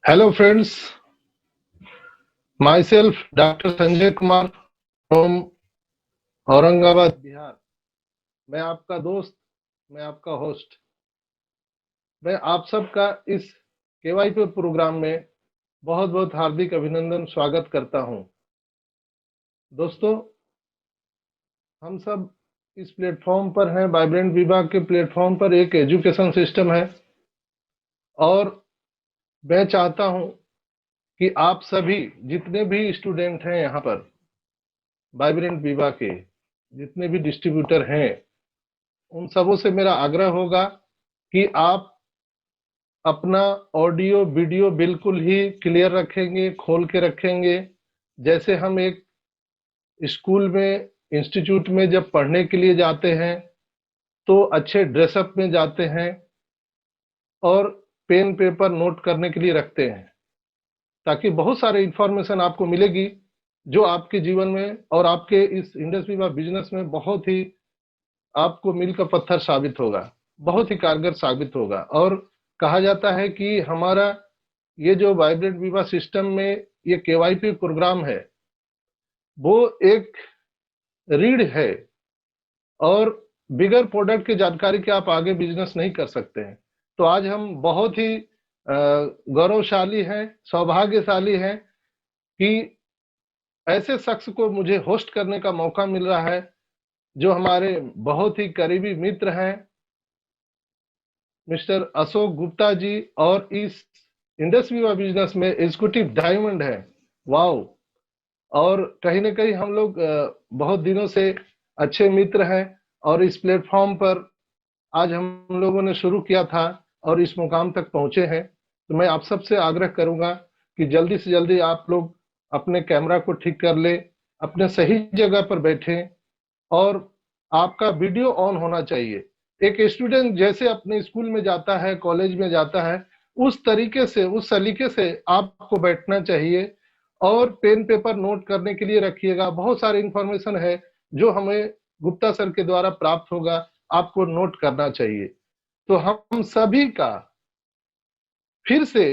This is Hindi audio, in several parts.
Hello friends, myself Dr. Sanjay Kumar from Aurangabad Bihar. मैं आपका दोस्त, मैं आपका होस्ट। मैं आप सबका इस केवाईपी प्रोग्राम में बहुत बहुत हार्दिक अभिनंदन स्वागत करता हूं। दोस्तों, हम सब इस प्लेटफॉर्म पर हैं। वाइब्रेंट विभाग के प्लेटफॉर्म पर एक एजुकेशन सिस्टम है और मैं चाहता हूं कि आप सभी जितने भी स्टूडेंट हैं यहाँ पर वाइब्रेंट विभाग के जितने भी डिस्ट्रीब्यूटर हैं, उन सबों से मेरा आग्रह होगा कि आप अपना ऑडियो वीडियो बिल्कुल ही क्लियर रखेंगे, खोल के रखेंगे। जैसे हम एक स्कूल में, इंस्टीट्यूट में जब पढ़ने के लिए जाते हैं तो अच्छे ड्रेसअप में जाते हैं और पेन पेपर नोट करने के लिए रखते हैं, ताकि बहुत सारे इंफॉर्मेशन आपको मिलेगी जो आपके जीवन में और आपके इस इंडस्ट्री व बिजनेस में बहुत ही आपको मील का पत्थर साबित होगा, बहुत ही कारगर साबित होगा। और कहा जाता है कि हमारा ये जो वाइब्रेंट विवाह सिस्टम में ये केवाईपी प्रोग्राम है, वो एक रीढ़ है और बिगर प्रोडक्ट की जानकारी के आप आगे बिजनेस नहीं कर सकते हैं। तो आज हम बहुत ही गौरवशाली हैं, सौभाग्यशाली हैं कि ऐसे शख्स को मुझे होस्ट करने का मौका मिल रहा है जो हमारे बहुत ही करीबी मित्र हैं, मिस्टर अशोक गुप्ता जी, और इस इंडस्ट्री व बिजनेस में एग्जीक्यूटिव डायमंड है। वाओ! और कहीं न कहीं हम लोग बहुत दिनों से अच्छे मित्र हैं और इस प्लेटफॉर्म पर आज हम लोगों ने शुरू किया था और इस मुकाम तक पहुंचे हैं। तो मैं आप सबसे आग्रह करूंगा कि जल्दी से जल्दी आप लोग अपने कैमरा को ठीक कर ले, अपने सही जगह पर बैठें और आपका वीडियो ऑन होना चाहिए। एक स्टूडेंट जैसे अपने स्कूल में जाता है, कॉलेज में जाता है, उस तरीके से, उस सलीके से आपको बैठना चाहिए और पेन पेपर नोट करने के लिए रखिएगा। बहुत सारी इंफॉर्मेशन है जो हमें गुप्ता सर के द्वारा प्राप्त होगा, आपको नोट करना चाहिए। तो हम सभी का फिर से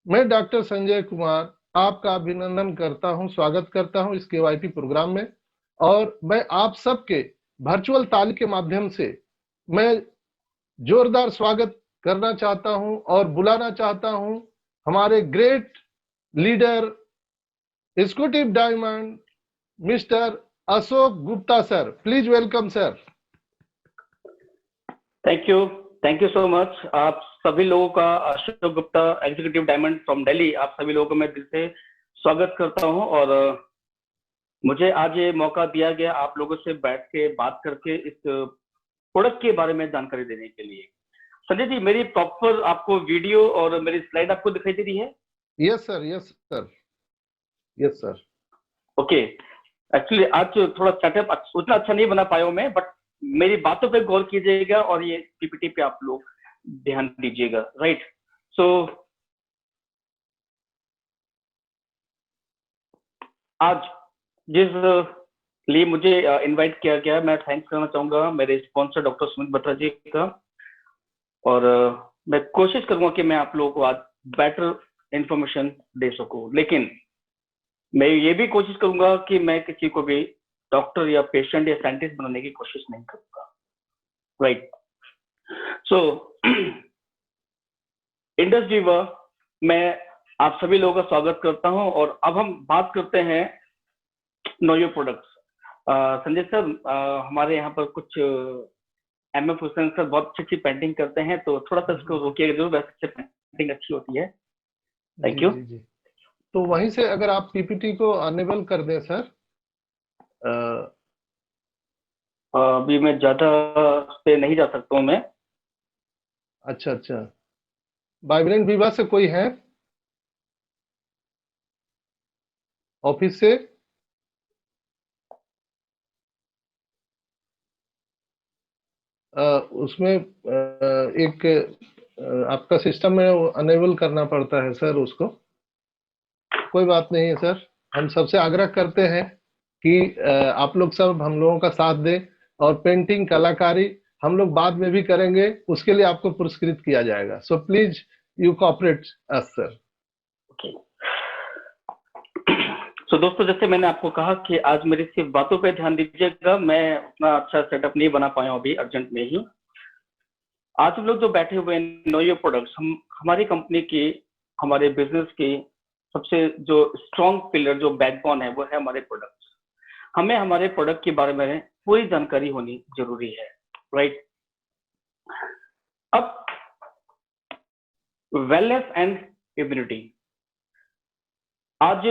मैं डॉक्टर संजय कुमार आपका अभिनंदन करता हूं, स्वागत करता हूं इस केवाईपी प्रोग्राम में। और मैं आप सबके वर्चुअल ताली के माध्यम से मैं जोरदार स्वागत करना चाहता हूं और बुलाना चाहता हूं हमारे great leader, executive diamond, mister Ashok Gupta sir. Please welcome sir. Thank you so much. आप सभी लोगों का, Ashok Gupta executive diamond from Delhi, आप सभी लोगों को मैं दिल से स्वागत करता हूं। और मुझे आज ये मौका दिया गया आप लोगों से बैठ के बात करके इस प्रोडक्ट के बारे में जानकारी देने के लिए। संजय जी, मेरी प्रॉपर आपको वीडियो और मेरी स्लाइड आपको दिखाई दे रही है? Yes sir, yes sir, yes sir. Okay, actually आज थोड़ा सेटअप उतना अच्छा नहीं बना पाया हूं मैं, बट मेरी बातों पे गौर कीजिएगा और ये पीपीटी पे आप लोग ध्यान दीजिएगा। राइट, सो आज जिस लिए मुझे इनवाइट किया गया, मैं थैंक्स करना चाहूंगा मेरे स्पॉन्सर डॉक्टर सुमित बत्रा जी का। और मैं कोशिश करूंगा कि मैं आप लोगों को आज बेटर इंफॉर्मेशन दे सकूं, लेकिन मैं ये भी कोशिश करूंगा कि मैं किसी को भी डॉक्टर या पेशेंट या साइंटिस्ट बनाने की कोशिश नहीं करूंगा। राइट, सो इंडस्ट्री मैं आप सभी लोगों का स्वागत करता हूं। और अब हम बात करते हैं know your products. Sanjay sir, हमारे यहाँ पर कुछ एमएफ हुसैन सर बहुत अच्छी अच्छी पेंटिंग करते हैं, तो थोड़ा सा इसको रोकिएगा जरूर, वैसे पेंटिंग अच्छी होती है। Thank you. तो वहीं से अगर आप पीपीटी को अनेबल कर दें सर। अभी मैं ज्यादा पे नहीं जा सकता हूँ मैं। अच्छा अच्छा, वाइब्रेंट विवा से कोई है ऑफिस से? उसमें एक आपका सिस्टम में अनेबल करना पड़ता है सर उसको। कोई बात नहीं है सर, हम सबसे आग्रह करते हैं कि आप लोग सब हम लोगों का साथ दें और पेंटिंग कलाकारी हम लोग बाद में भी करेंगे, उसके लिए आपको पुरस्कृत किया जाएगा। So please you cooperate us sir. Okay. तो दोस्तों, जैसे मैंने आपको कहा कि आज मेरी सिर्फ बातों पे ध्यान दीजिएगा, मैं उतना अच्छा सेटअप नहीं बना पाया हूं अभी अर्जेंट में ही। आज हम लोग जो बैठे हुए हैं, नो योर प्रोडक्ट्स, हम हमारी कंपनी की, हमारे बिजनेस की सबसे जो स्ट्रॉन्ग पिलर, जो बैकबोन है, वो है हमारे प्रोडक्ट्स। हमें हमारे प्रोडक्ट के बारे में पूरी जानकारी होनी जरूरी है, राइट। अब वेलनेस एंड इम्यूनिटी, आज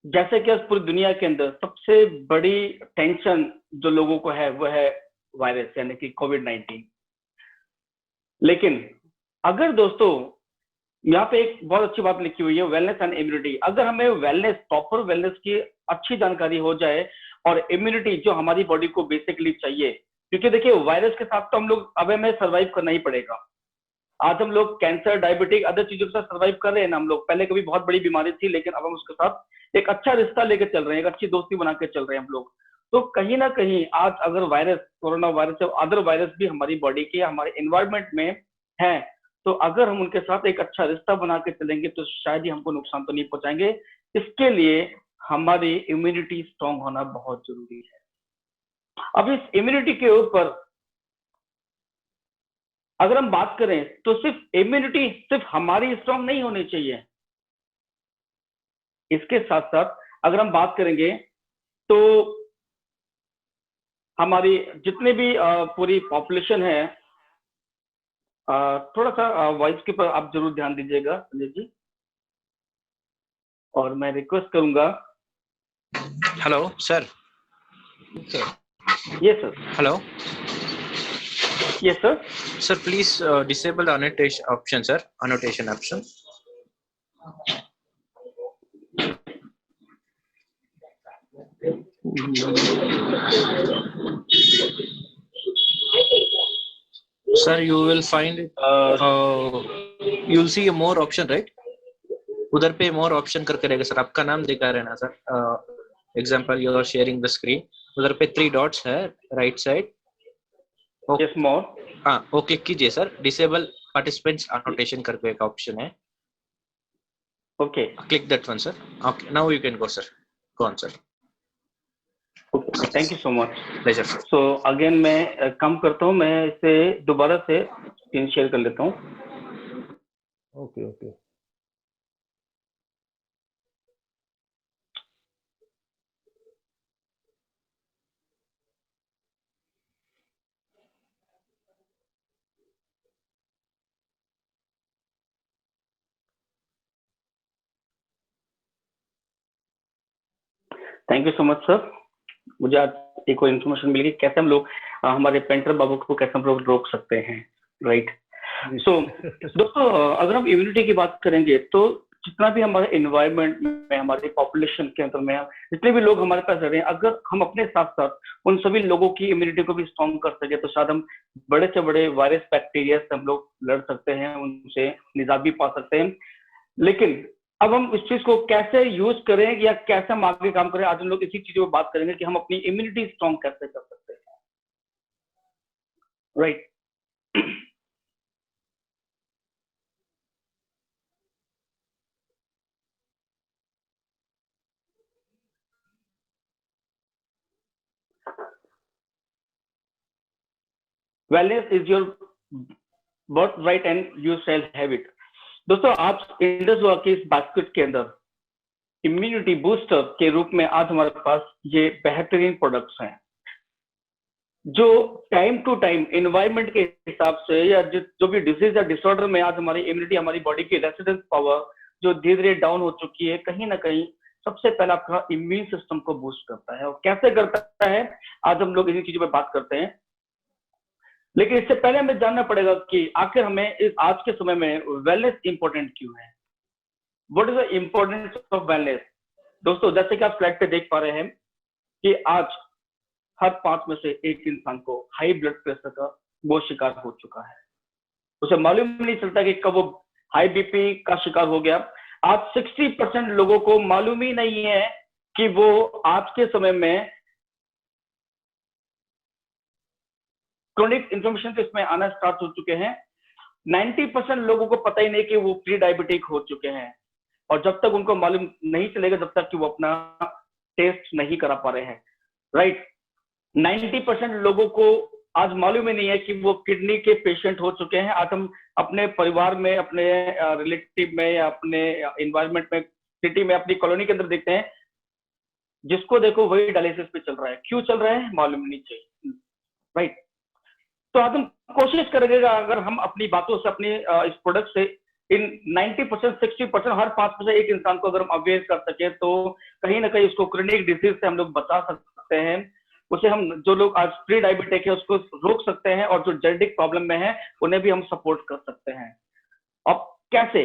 जैसे कि पूरी दुनिया के अंदर सबसे बड़ी टेंशन जो लोगों को है, वो है वायरस, यानी कि कोविड-19। लेकिन अगर दोस्तों, यहाँ पे एक बहुत अच्छी बात लिखी हुई है, वेलनेस एंड इम्यूनिटी। अगर हमें वेलनेस, प्रॉपर वेलनेस की अच्छी जानकारी हो जाए, और इम्यूनिटी जो हमारी बॉडी को बेसिकली चाहिए, क्योंकि देखिए वायरस के साथ तो हम लोग अब हमें सर्वाइव करना ही पड़ेगा। आज हम लोग कैंसर, डायबिटिक, अदर चीजों के साथ सर्वाइव कर रहे हैं ना हम लोग। पहले कभी बहुत बड़ी बीमारी थी, लेकिन अब हम उसके साथ एक अच्छा रिश्ता लेके चल रहे हैं, एक अच्छी दोस्ती बना के चल रहे हैं हम लोग। तो कहीं ना कहीं आज अगर वायरस, कोरोना वायरस या अदर वायरस भी हमारी बॉडी के, हमारे एनवायरमेंट में है, तो अगर हम उनके साथ एक अच्छा रिश्ता बना के चलेंगे, तो शायद ही हमको नुकसान तो नहीं पहुंचाएंगे। इसके लिए हमारी इम्यूनिटी स्ट्रांग होना बहुत जरूरी है। अब इस इम्यूनिटी के ऊपर अगर हम बात करें, तो सिर्फ इम्यूनिटी सिर्फ हमारी स्ट्रांग नहीं होनी चाहिए। इसके साथ साथ अगर हम बात करेंगे, तो हमारी जितने भी पूरी पॉपुलेशन है, थोड़ा सा वॉइस के ऊपर आप जरूर ध्यान दीजिएगा संजय जी, और मैं रिक्वेस्ट करूंगा। Hello sir. Yes sir. Hello yes sir. Sir, please disable the annotation option, sir. Annotation option. Sir, you will find it. You'll see a more option, right? उधर पे more option करके रहेगा सर, आपका नाम दिखा रहे ना sir. Example, you are sharing the screen, उधर पे 3 dots है राइट साइड। यस मोर। हाँ, वो क्लिक कीजिए सर। डिसेबल पार्टिसिपेंट्स annotation करके एक ऑप्शन है। Okay, Click that one, sir. Okay, now you can go, sir. Go on, sir. Okay, thank you so much. Pleasure, sir. So again मैं काम करता हूँ, मैं इसे दोबारा से स्क्रीन शेयर कर लेता हूँ। Okay okay. Thank you so much sir. मुझे आज एक और इन्फॉर्मेशन मिल गई, कैसे हम लोग हमारे पेंटर बाबू को कैसे हम लोग रोक सकते हैं, राइट। सो दोस्तों, अगर हम इम्यूनिटी की बात करेंगे, तो जितना भी हमारे एनवायरनमेंट में, हमारी पॉपुलेशन के अंदर में जितने भी लोग हमारे पास रह रहे हैं, अगर हम अपने साथ साथ उन सभी लोगों की इम्यूनिटी को भी स्ट्रॉन्ग कर सके, तो शायद हम बड़े से बड़े वायरस, बैक्टीरिया से हम लोग लड़ सकते हैं, उनसे निजात भी पा सकते हैं। लेकिन अब हम इस चीज को कैसे यूज करें, या कैसे हम आगे काम करें, आज हम लोग इसी चीजों पर बात करेंगे कि हम अपनी इम्यूनिटी स्ट्रॉन्ग कैसे कर सकते हैं, right. Wellness is your birthright and you shall have it। दोस्तों, आज इंडस वॉक के इस बास्केट के अंदर इम्यूनिटी बूस्टर के रूप में आज हमारे पास ये बेहतरीन प्रोडक्ट्स हैं, जो टाइम टू टाइम एनवायरनमेंट के हिसाब से, या जो भी डिजीज या डिसऑर्डर में आज हमारी इम्यूनिटी, हमारी बॉडी की रेसिडेंस पावर जो धीरे धीरे डाउन हो चुकी है, कहीं ना कहीं सबसे पहले आपका इम्यून सिस्टम को बूस्ट करता है। और कैसे करता है, आज हम लोग इन्हीं चीजों पर बात करते हैं। लेकिन इससे पहले हमें जानना पड़ेगा कि आखिर हमें इस आज के समय में वेलनेस इंपॉर्टेंट क्यों है। What is the importance of wellness. दोस्तों, जैसे कि आप स्लाइड पे देख पा रहे हैं कि आज हर 5 में से 1 इंसान को हाई ब्लड प्रेशर का वो शिकार हो चुका है। उसे मालूम नहीं चलता कि कब वो हाई बीपी का शिकार हो गया। आज 60% लोगों को मालूम ही नहीं है कि वो आज के समय में क्रोनिक इन्फ्लेमेशन के इसमें आना स्टार्ट हो चुके हैं। 90% लोगों को पता ही नहीं कि वो प्री डायबिटिक हो चुके हैं, और जब तक उनको मालूम नहीं चलेगा जब तक कि वो अपना टेस्ट नहीं करा पा रहे हैं, राइट। 90% लोगों को आज मालूम ही नहीं है कि वो किडनी के पेशेंट हो चुके हैं। आज हम अपने परिवार में, अपने रिलेटिव में, या अपने इन्वायरमेंट में, सिटी में, अपनी कॉलोनी के अंदर देखते हैं, जिसको देखो वही डायलिसिस पे चल रहा है। क्यों चल रहा है मालूम नहीं चाहिए, राइट। तो आज हम कोशिश करेंगे, अगर हम अपनी बातों से, अपने इस प्रोडक्ट से इन 90%, 60%, हर 5% एक इंसान को अगर हम अवेयर कर सके, तो कहीं ना कहीं उसको क्रोनिक डिजीज से हम लोग बचा सकते हैं। उसे हम, जो लोग आज प्री डायबिटिक है उसको रोक सकते हैं, और जो जेनेटिक प्रॉब्लम में है उन्हें भी हम सपोर्ट कर सकते हैं। अब कैसे,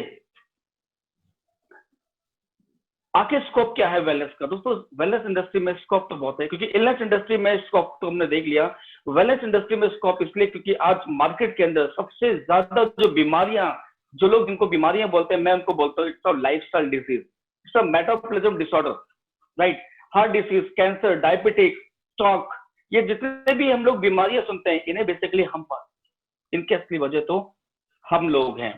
आखिर स्कोप क्या है वेलनेस का? दोस्तों, वेलनेस इंडस्ट्री में स्कोप तो बहुत है, क्योंकि इलनेस इंडस्ट्री में स्कोप तो हमने देख लिया। वेलनेस इंडस्ट्री में स्कोप इसलिए क्योंकि आज मार्केट के अंदर सबसे ज्यादा जो बीमारियां, जो लोग जिनको बीमारियां बोलते हैं, मैं उनको बोलता हूँ it's a lifestyle disease, it's a metabolism disorder, right. Heart disease, cancer, diabetic, stroke, ये जितने भी हम लोग बीमारियां सुनते हैं, इन्हें बेसिकली हम पास, इनकी असली वजह तो हम लोग हैं।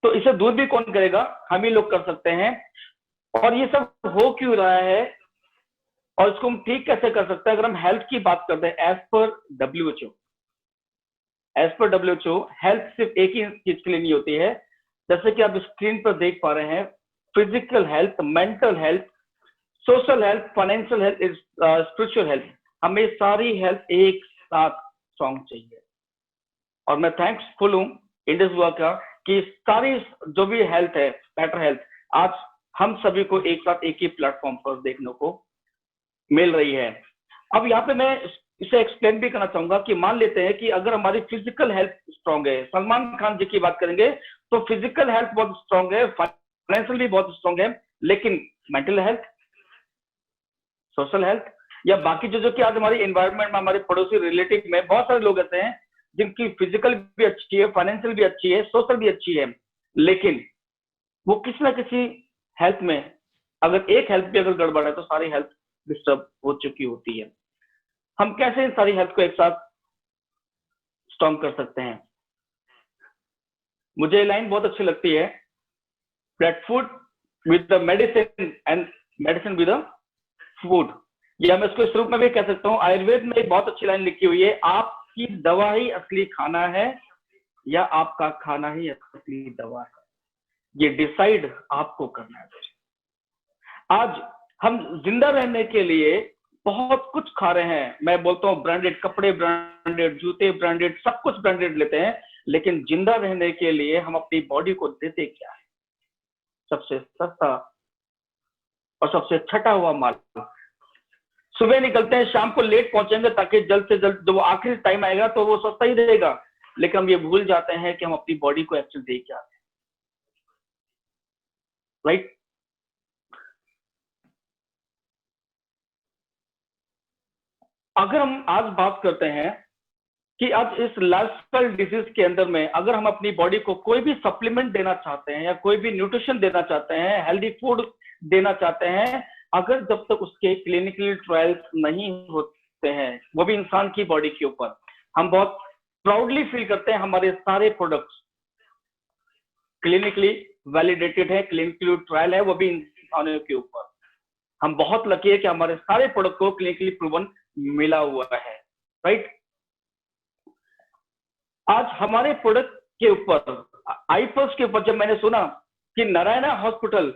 तो इसे दूर भी कौन करेगा? हम ही लोग कर सकते हैं। और ये सब हो क्यों रहा है, और इसको हम ठीक कैसे कर सकते हैं? अगर हम हेल्थ की बात करते हैं, एज पर डब्ल्यूएचओ, हेल्थ सिर्फ एक ही चीज के लिए नहीं होती है। जैसे कि आप स्क्रीन पर देख पा रहे हैं, physical health, mental health, social health, financial health, spiritual health, हमें सारी हेल्थ एक साथ स्ट्रॉन्ग चाहिए। और मैं थैंक्सफुल हूं इंडस हुआ का कि सारी जो भी हेल्थ है, बेटर हेल्थ, आज हम सभी को एक साथ एक ही प्लेटफॉर्म पर देखने को मिल रही है। अब यहाँ पे मैं इसे एक्सप्लेन भी करना चाहूंगा कि मान लेते हैं कि अगर हमारी फिजिकल हेल्थ स्ट्रांग है, सलमान खान जी की बात करेंगे तो फिजिकल हेल्थ बहुत स्ट्रांग है, फाइनेंशियल भी बहुत स्ट्रांग है, लेकिन मेंटल हेल्थ, सोशल हेल्थ, या बाकी जो कि आज हमारी एनवायरनमेंट में, हमारे पड़ोसी रिलेटिव में बहुत सारे लोग ऐसे हैं जिनकी फिजिकल भी अच्छी है, फाइनेंशियल भी अच्छी है, सोशल भी अच्छी है, लेकिन वो किसी ना किसी हेल्थ में, अगर एक हेल्थ भी अगर गड़बड़ है तो सारी हेल्थ डिस्टर्ब हो चुकी होती है। हम कैसे इन सारी हेल्थ को एक साथ स्ट्रॉन्ग कर सकते हैं? मुझे लाइन बहुत अच्छी लगती है, that food with the medicine and medicine with the food, या मैं इसको इस रूप में भी कह सकता हूँ, आयुर्वेद में एक बहुत अच्छी लाइन लिखी हुई है, आपकी दवा ही असली खाना है या आपका खाना ही असली दवा है, ये डिसाइड आपको करना है। आज हम जिंदा रहने के लिए बहुत कुछ खा रहे हैं, मैं बोलता हूँ ब्रांडेड कपड़े, ब्रांडेड जूते, ब्रांडेड सब कुछ ब्रांडेड लेते हैं, लेकिन जिंदा रहने के लिए हम अपनी बॉडी को देते क्या है? सबसे सस्ता और सबसे छटा हुआ माल। सुबह निकलते हैं, शाम को लेट पहुंचेंगे ताकि जल्द से जल्द जो आखिरी टाइम आएगा तो वो सस्ता ही रहेगा, लेकिन हम ये भूल जाते हैं कि हम अपनी बॉडी को एक्चुअली दे क्या है, राइट। अगर हम आज बात करते हैं कि आज इस लाइफस्टाइल डिजीज के अंदर में अगर हम अपनी बॉडी को कोई भी सप्लीमेंट देना चाहते हैं या कोई भी न्यूट्रिशन देना चाहते हैं, हेल्दी फूड देना चाहते हैं, अगर जब तक उसके क्लिनिकल ट्रायल्स नहीं होते हैं, वो भी इंसान की बॉडी के ऊपर, हम बहुत प्राउडली फील करते हैं हमारे सारे प्रोडक्ट्स क्लिनिकली वैलिडेटेड है, क्लिनिकल ट्रायल है, वो भी इंसानों के ऊपर। हम बहुत लकी है कि हमारे सारे प्रोडक्ट को क्लिनिकली प्रूवन मिला हुआ है, राइट। आज हमारे प्रोडक्ट के ऊपर, आईपल्स के ऊपर, जब मैंने सुना कि नारायणा हॉस्पिटल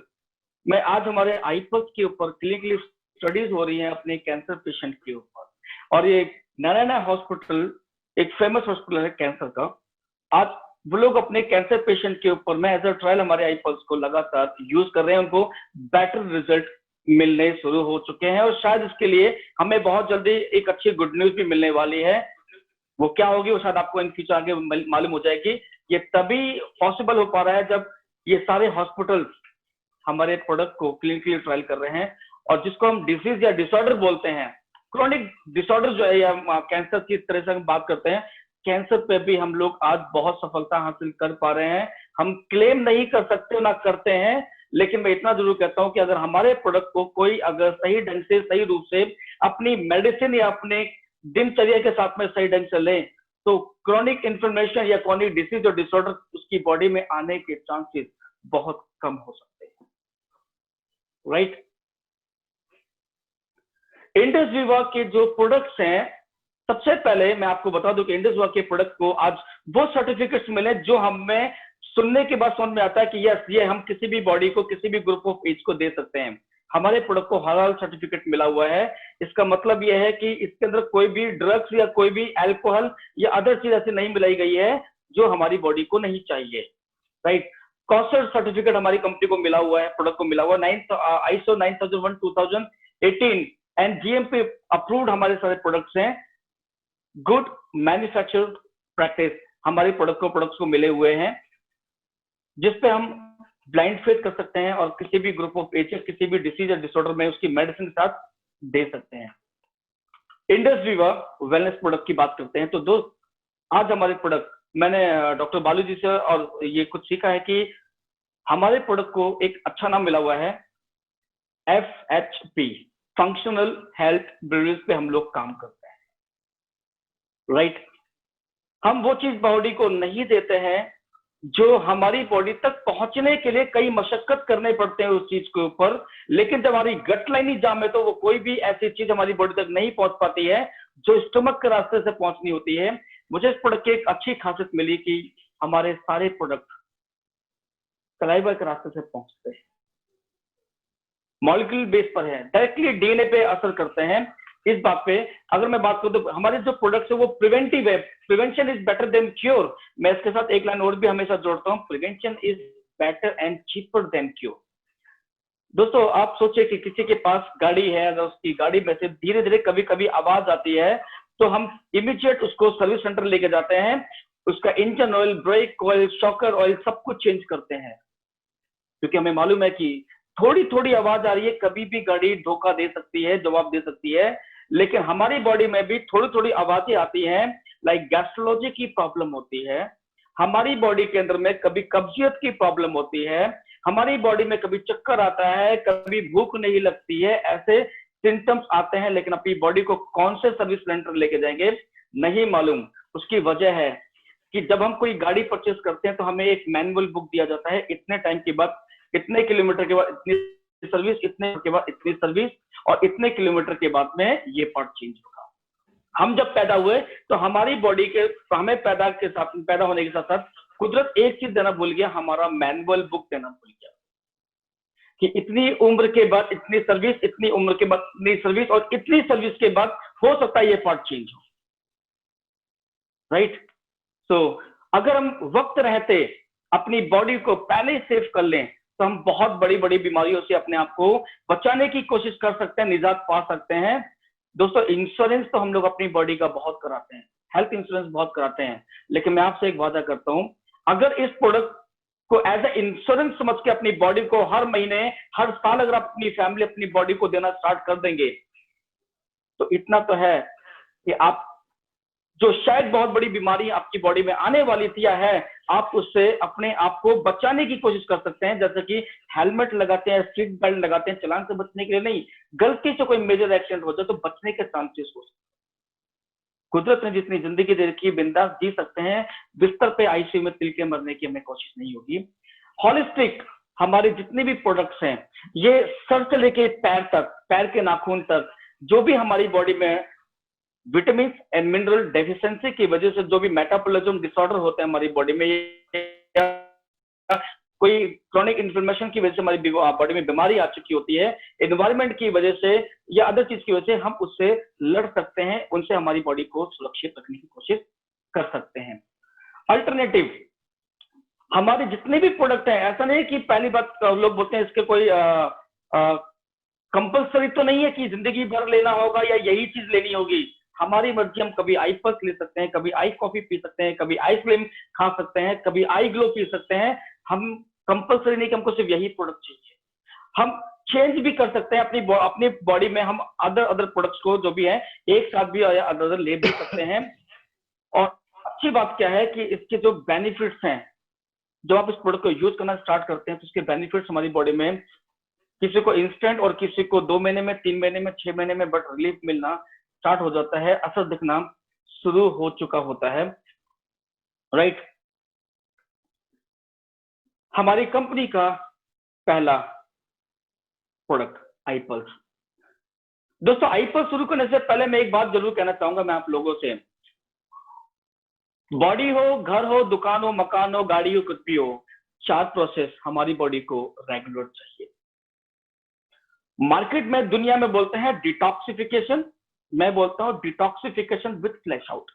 में आज हमारे आईपल्स के ऊपर क्लिनिकली स्टडीज हो रही हैं अपने कैंसर पेशेंट के ऊपर, और ये नारायणा हॉस्पिटल एक फेमस हॉस्पिटल है कैंसर का, आज वो लोग अपने कैंसर पेशेंट के ऊपर में एज अ ट्रायल हमारे आईपल्स को लगातार यूज कर रहे हैं, उनको बेटर रिजल्ट मिलने शुरू हो चुके हैं, और शायद इसके लिए हमें बहुत जल्दी एक अच्छी गुड न्यूज भी मिलने वाली है। वो क्या होगी वो शायद आपको इन फ्यूचर आगे मालूम हो जाएगी। ये तभी पॉसिबल हो पा रहा है जब ये सारे हॉस्पिटल्स हमारे प्रोडक्ट को क्लिनिकली ट्रायल कर रहे हैं, और जिसको हम डिसीज या डिसऑर्डर बोलते हैं, क्रोनिक डिसऑर्डर जो है या कैंसर की तरह से हम बात करते हैं, कैंसर पे भी हम लोग आज बहुत सफलता हासिल कर पा रहे हैं। हम क्लेम नहीं कर सकते, ना करते हैं, लेकिन मैं इतना जरूर कहता हूं कि अगर हमारे प्रोडक्ट को कोई अगर सही ढंग से, सही रूप से अपनी मेडिसिन या अपने दिनचर्या के साथ में सही ढंग से लें, तो क्रॉनिक इन्फ्लेमेशन या क्रॉनिक डिसीज और डिसऑर्डर उसकी बॉडी में आने के चांसेस बहुत कम हो सकते हैं, राइट। इंडस विवा के जो प्रोडक्ट्स हैं, सबसे पहले मैं आपको बता दूं कि इंडस विवा के प्रोडक्ट को आज वो सर्टिफिकेट्स मिले जो हमें सुनने के बाद समझ में आता है कि यस, ये हम किसी भी बॉडी को, किसी भी ग्रुप ऑफ एज को दे सकते हैं। हमारे प्रोडक्ट को हलाल सर्टिफिकेट मिला हुआ है। इसका मतलब यह है कि इसके अंदर कोई भी ड्रग्स या कोई भी अल्कोहल या अदर चीज ऐसी नहीं मिलाई गई है जो हमारी बॉडी को नहीं चाहिए, राइट। कॉन्सर्ट सर्टिफिकेट हमारी कंपनी को मिला हुआ है, प्रोडक्ट को मिला हुआ है, ISO 9001 2018 एंड GMP अप्रूव्ड हमारे सारे प्रोडक्ट्स हैं। गुड मैन्युफैक्चर प्रैक्टिस हमारे प्रोडक्ट्स को मिले हुए हैं, जिसपे हम ब्लाइंड फेथ कर सकते हैं और किसी भी ग्रुप ऑफ एज, किसी भी डिसीज या डिसऑर्डर में उसकी मेडिसिन के साथ दे सकते हैं। इंडस विवा वेलनेस प्रोडक्ट की बात करते हैं तो दोस्त, आज हमारे प्रोडक्ट, मैंने डॉक्टर बालू जी से और ये कुछ सीखा है कि हमारे प्रोडक्ट को एक अच्छा नाम मिला हुआ है FHP, फंक्शनल हेल्थ बेवरेज पे हम लोग काम करते हैं, राइट। हम वो चीज बॉडी को नहीं देते हैं जो हमारी बॉडी तक पहुंचने के लिए कई मशक्कत करने पड़ते हैं उस चीज के ऊपर, लेकिन जब हमारी गट लाइन ही जाम है तो वो कोई भी ऐसी चीज हमारी बॉडी तक नहीं पहुंच पाती है जो स्टमक के रास्ते से पहुंचनी होती है। मुझे इस प्रोडक्ट की एक अच्छी खासियत मिली कि हमारे सारे प्रोडक्ट सलाइवा के रास्ते से पहुंचते हैं, मॉलिक्यूल बेस पर है, डायरेक्टली DNA पे असर करते हैं। इस बात पे अगर मैं बात करूं तो हमारे जो प्रोडक्ट्स है वो प्रिवेंटिव है, prevention is better than cure. मैं इसके साथ एक लाइन और भी हमेशा जोड़ता हूं, prevention is better and cheaper than cure. दोस्तों, आप सोचिए कि किसी के पास गाड़ी है, अगर उसकी गाड़ी में से धीरे धीरे कभी कभी आवाज आती है तो हम इमीडिएट उसको सर्विस सेंटर लेके जाते हैं, उसका engine oil, brake oil, shocker oil सब कुछ चेंज करते हैं, क्योंकि हमें मालूम है कि थोड़ी थोड़ी आवाज आ रही है, कभी भी गाड़ी धोखा दे सकती है, जवाब दे सकती है। लेकिन हमारी बॉडी में भी थोड़ी थोड़ी आवाजें आती हैं, लाइक गैस्ट्रोलॉजी की प्रॉब्लम होती है, हमारी बॉडी के अंदर में कभी कब्जियत की प्रॉब्लम होती है, हमारी बॉडी में कभी चक्कर आता है, कभी भूख नहीं लगती है, ऐसे सिम्टम्स आते हैं। लेकिन अपनी बॉडी को कौन से सर्विस सेंटर लेके जाएंगे नहीं मालूम। उसकी वजह है कि जब हम कोई गाड़ी परचेस करते हैं तो हमें एक मैनुअल बुक दिया जाता है, इतने टाइम के बाद, इतने किलोमीटर के बाद इतनी सर्विस, इतने के बाद इतनी सर्विस, और इतने किलोमीटर के बाद में ये पार्ट चेंज होगा। हम जब पैदा हुए तो हमारी बॉडी के, हमें पैदा होने के साथ साथ कुदरत एक चीज देना भूल गया, हमारा मैनुअल बुक देना भूल गया कि इतनी उम्र के बाद इतनी सर्विस, इतनी उम्र के बाद इतनी सर्विस, और इतनी सर्विस के बाद हो सकता है ये पार्ट चेंज हो, राइट। तो अगर हम वक्त रहते अपनी बॉडी को पहले सेव कर लें तो हम बहुत बड़ी बड़ी बीमारियों से अपने आप को बचाने की कोशिश कर सकते हैं, निजात पा सकते हैं। दोस्तों, इंश्योरेंस तो हम लोग अपनी बॉडी का बहुत कराते हैं, हेल्थ इंश्योरेंस बहुत कराते हैं, लेकिन मैं आपसे एक वादा करता हूं, अगर इस प्रोडक्ट को एज ए इंश्योरेंस समझ के अपनी बॉडी को हर महीने, हर साल अगर आप अपनी फैमिली, अपनी बॉडी को देना स्टार्ट कर देंगे तो इतना तो है कि आप जो शायद बहुत बड़ी बीमारी आपकी बॉडी में आने वाली थी या है, आप उससे अपने आप को बचाने की कोशिश कर सकते हैं। जैसे कि हेलमेट लगाते हैं, सीट बेल्ट लगाते हैं, चालान से बचने के लिए नहीं, गलती से कोई मेजर एक्सीडेंट हो जाए तो बचने के चांसेस हो सकते हैं। कुदरत ने जितनी जिंदगी दे रखी है, बिंदास जी सकते हैं, बिस्तर पे ICU में तिल के मरने की हमें कोशिश नहीं होगी। हॉलिस्टिक हमारे जितने भी प्रोडक्ट्स हैं, ये सर से लेके पैर तक, पैर के नाखून तक, जो भी हमारी बॉडी में विटामिन एंड मिनरल डेफिशिएंसी की वजह से जो भी मेटाबॉलिज्म डिसऑर्डर होते हैं हमारी बॉडी में, कोई क्रॉनिक इन्फ्लेमेशन की वजह से हमारी बॉडी में बीमारी आ चुकी होती है, एनवायरनमेंट की वजह से या अदर चीज की वजह से, हम उससे लड़ सकते हैं, उनसे हमारी बॉडी को सुरक्षित रखने की कोशिश कर सकते हैं। अल्टरनेटिव हमारे जितने भी प्रोडक्ट हैं, ऐसा नहीं है कि पहली बात लोग बोलते हैं इसके कोई कंपल्सरी तो नहीं है कि जिंदगी भर लेना होगा या यही चीज लेनी होगी। हमारी मर्जी, हम कभी आई पल्स ले सकते हैं, कभी आई कॉफी पी सकते हैं, कभी आई स्लिम खा सकते हैं, कभी आई ग्लो पी सकते हैं। हम कंपल्सरी नहीं कि हमको सिर्फ यही प्रोडक्ट चाहिए, हम चेंज भी कर सकते हैं अपनी बॉडी में। हम अदर प्रोडक्ट्स को जो भी है एक साथ भी या अदर ले भी सकते हैं। और अच्छी बात क्या है कि इसके जो बेनिफिट्स हैं, जब आप इस प्रोडक्ट को यूज करना स्टार्ट करते हैं तो इसके बेनिफिट्स हमारी बॉडी में, किसी को इंस्टेंट और किसी को 2 महीने में, 3 महीने में, 6 महीने में बट रिलीफ मिलना स्टार्ट हो जाता है, असर दिखना शुरू हो चुका होता है। राइट। हमारी कंपनी का पहला प्रोडक्ट iPulse। दोस्तों iPulse शुरू करने से पहले मैं एक बात जरूर कहना चाहूंगा मैं आप लोगों से, बॉडी हो, घर हो, दुकान हो, मकान हो, गाड़ी हो, कुछ भी हो, 4 प्रोसेस हमारी बॉडी को रेगुलर चाहिए। मार्केट में, दुनिया में बोलते हैं डिटॉक्सिफिकेशन, मैं बोलता हूं detoxification with flash out,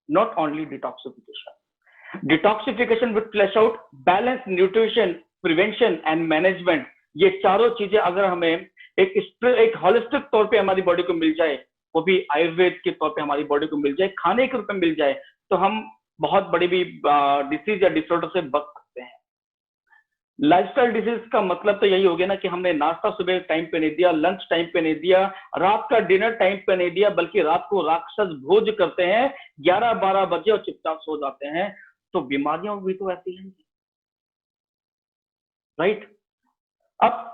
not only detoxification. Detoxification with flash out, balance, nutrition, prevention and management, ये चारों चीजें अगर हमें एक हॉलिस्टिक तौर पे हमारी बॉडी को मिल जाए, वो भी आयुर्वेद के तौर पे हमारी बॉडी को मिल जाए, खाने के रूप में मिल जाए, तो हम बहुत बड़ी भी डिसीज या डिसऑर्डर से बच सकते हैं। लाइफस्टाइल डिजीज का मतलब तो यही हो गया ना कि हमने नाश्ता सुबह टाइम पे नहीं दिया, लंच टाइम पे नहीं दिया, रात का डिनर टाइम पे नहीं दिया, बल्कि रात को राक्षस भोज करते हैं 11-12 बजे और चुपचाप सो जाते हैं, तो बीमारियां भी तो ऐसी हैं, राइट। अब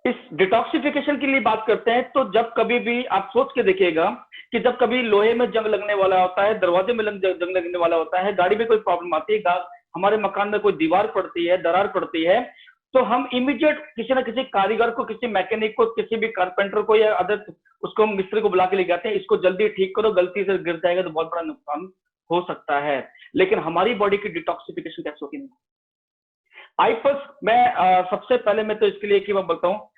इस डिटॉक्सिफिकेशन के लिए बात करते हैं, तो जब कभी भी आप सोच के देखिएगा कि जब कभी लोहे में जंग लगने वाला होता है, दरवाजे में जंग लगने वाला होता है, गाड़ी में कोई प्रॉब्लम आती है, हमारे मकान में कोई दीवार पड़ती है, दरार पड़ती है, तो हम इमीडिएट किसी ना किसी कारीगर को, किसी मैकेनिक को, किसी भी कारपेंटर को या अदर उसको मिस्त्री को बुला के ले जाते हैं, इसको जल्दी ठीक करो, गलती से गिर जाएगा तो बहुत बड़ा नुकसान हो सकता है। लेकिन हमारी बॉडी की डिटॉक्सिफिकेशन कैसे होती है? iPulse मैं सबसे पहले मैं तो इसके लिए कि मैं बोलता हूँ,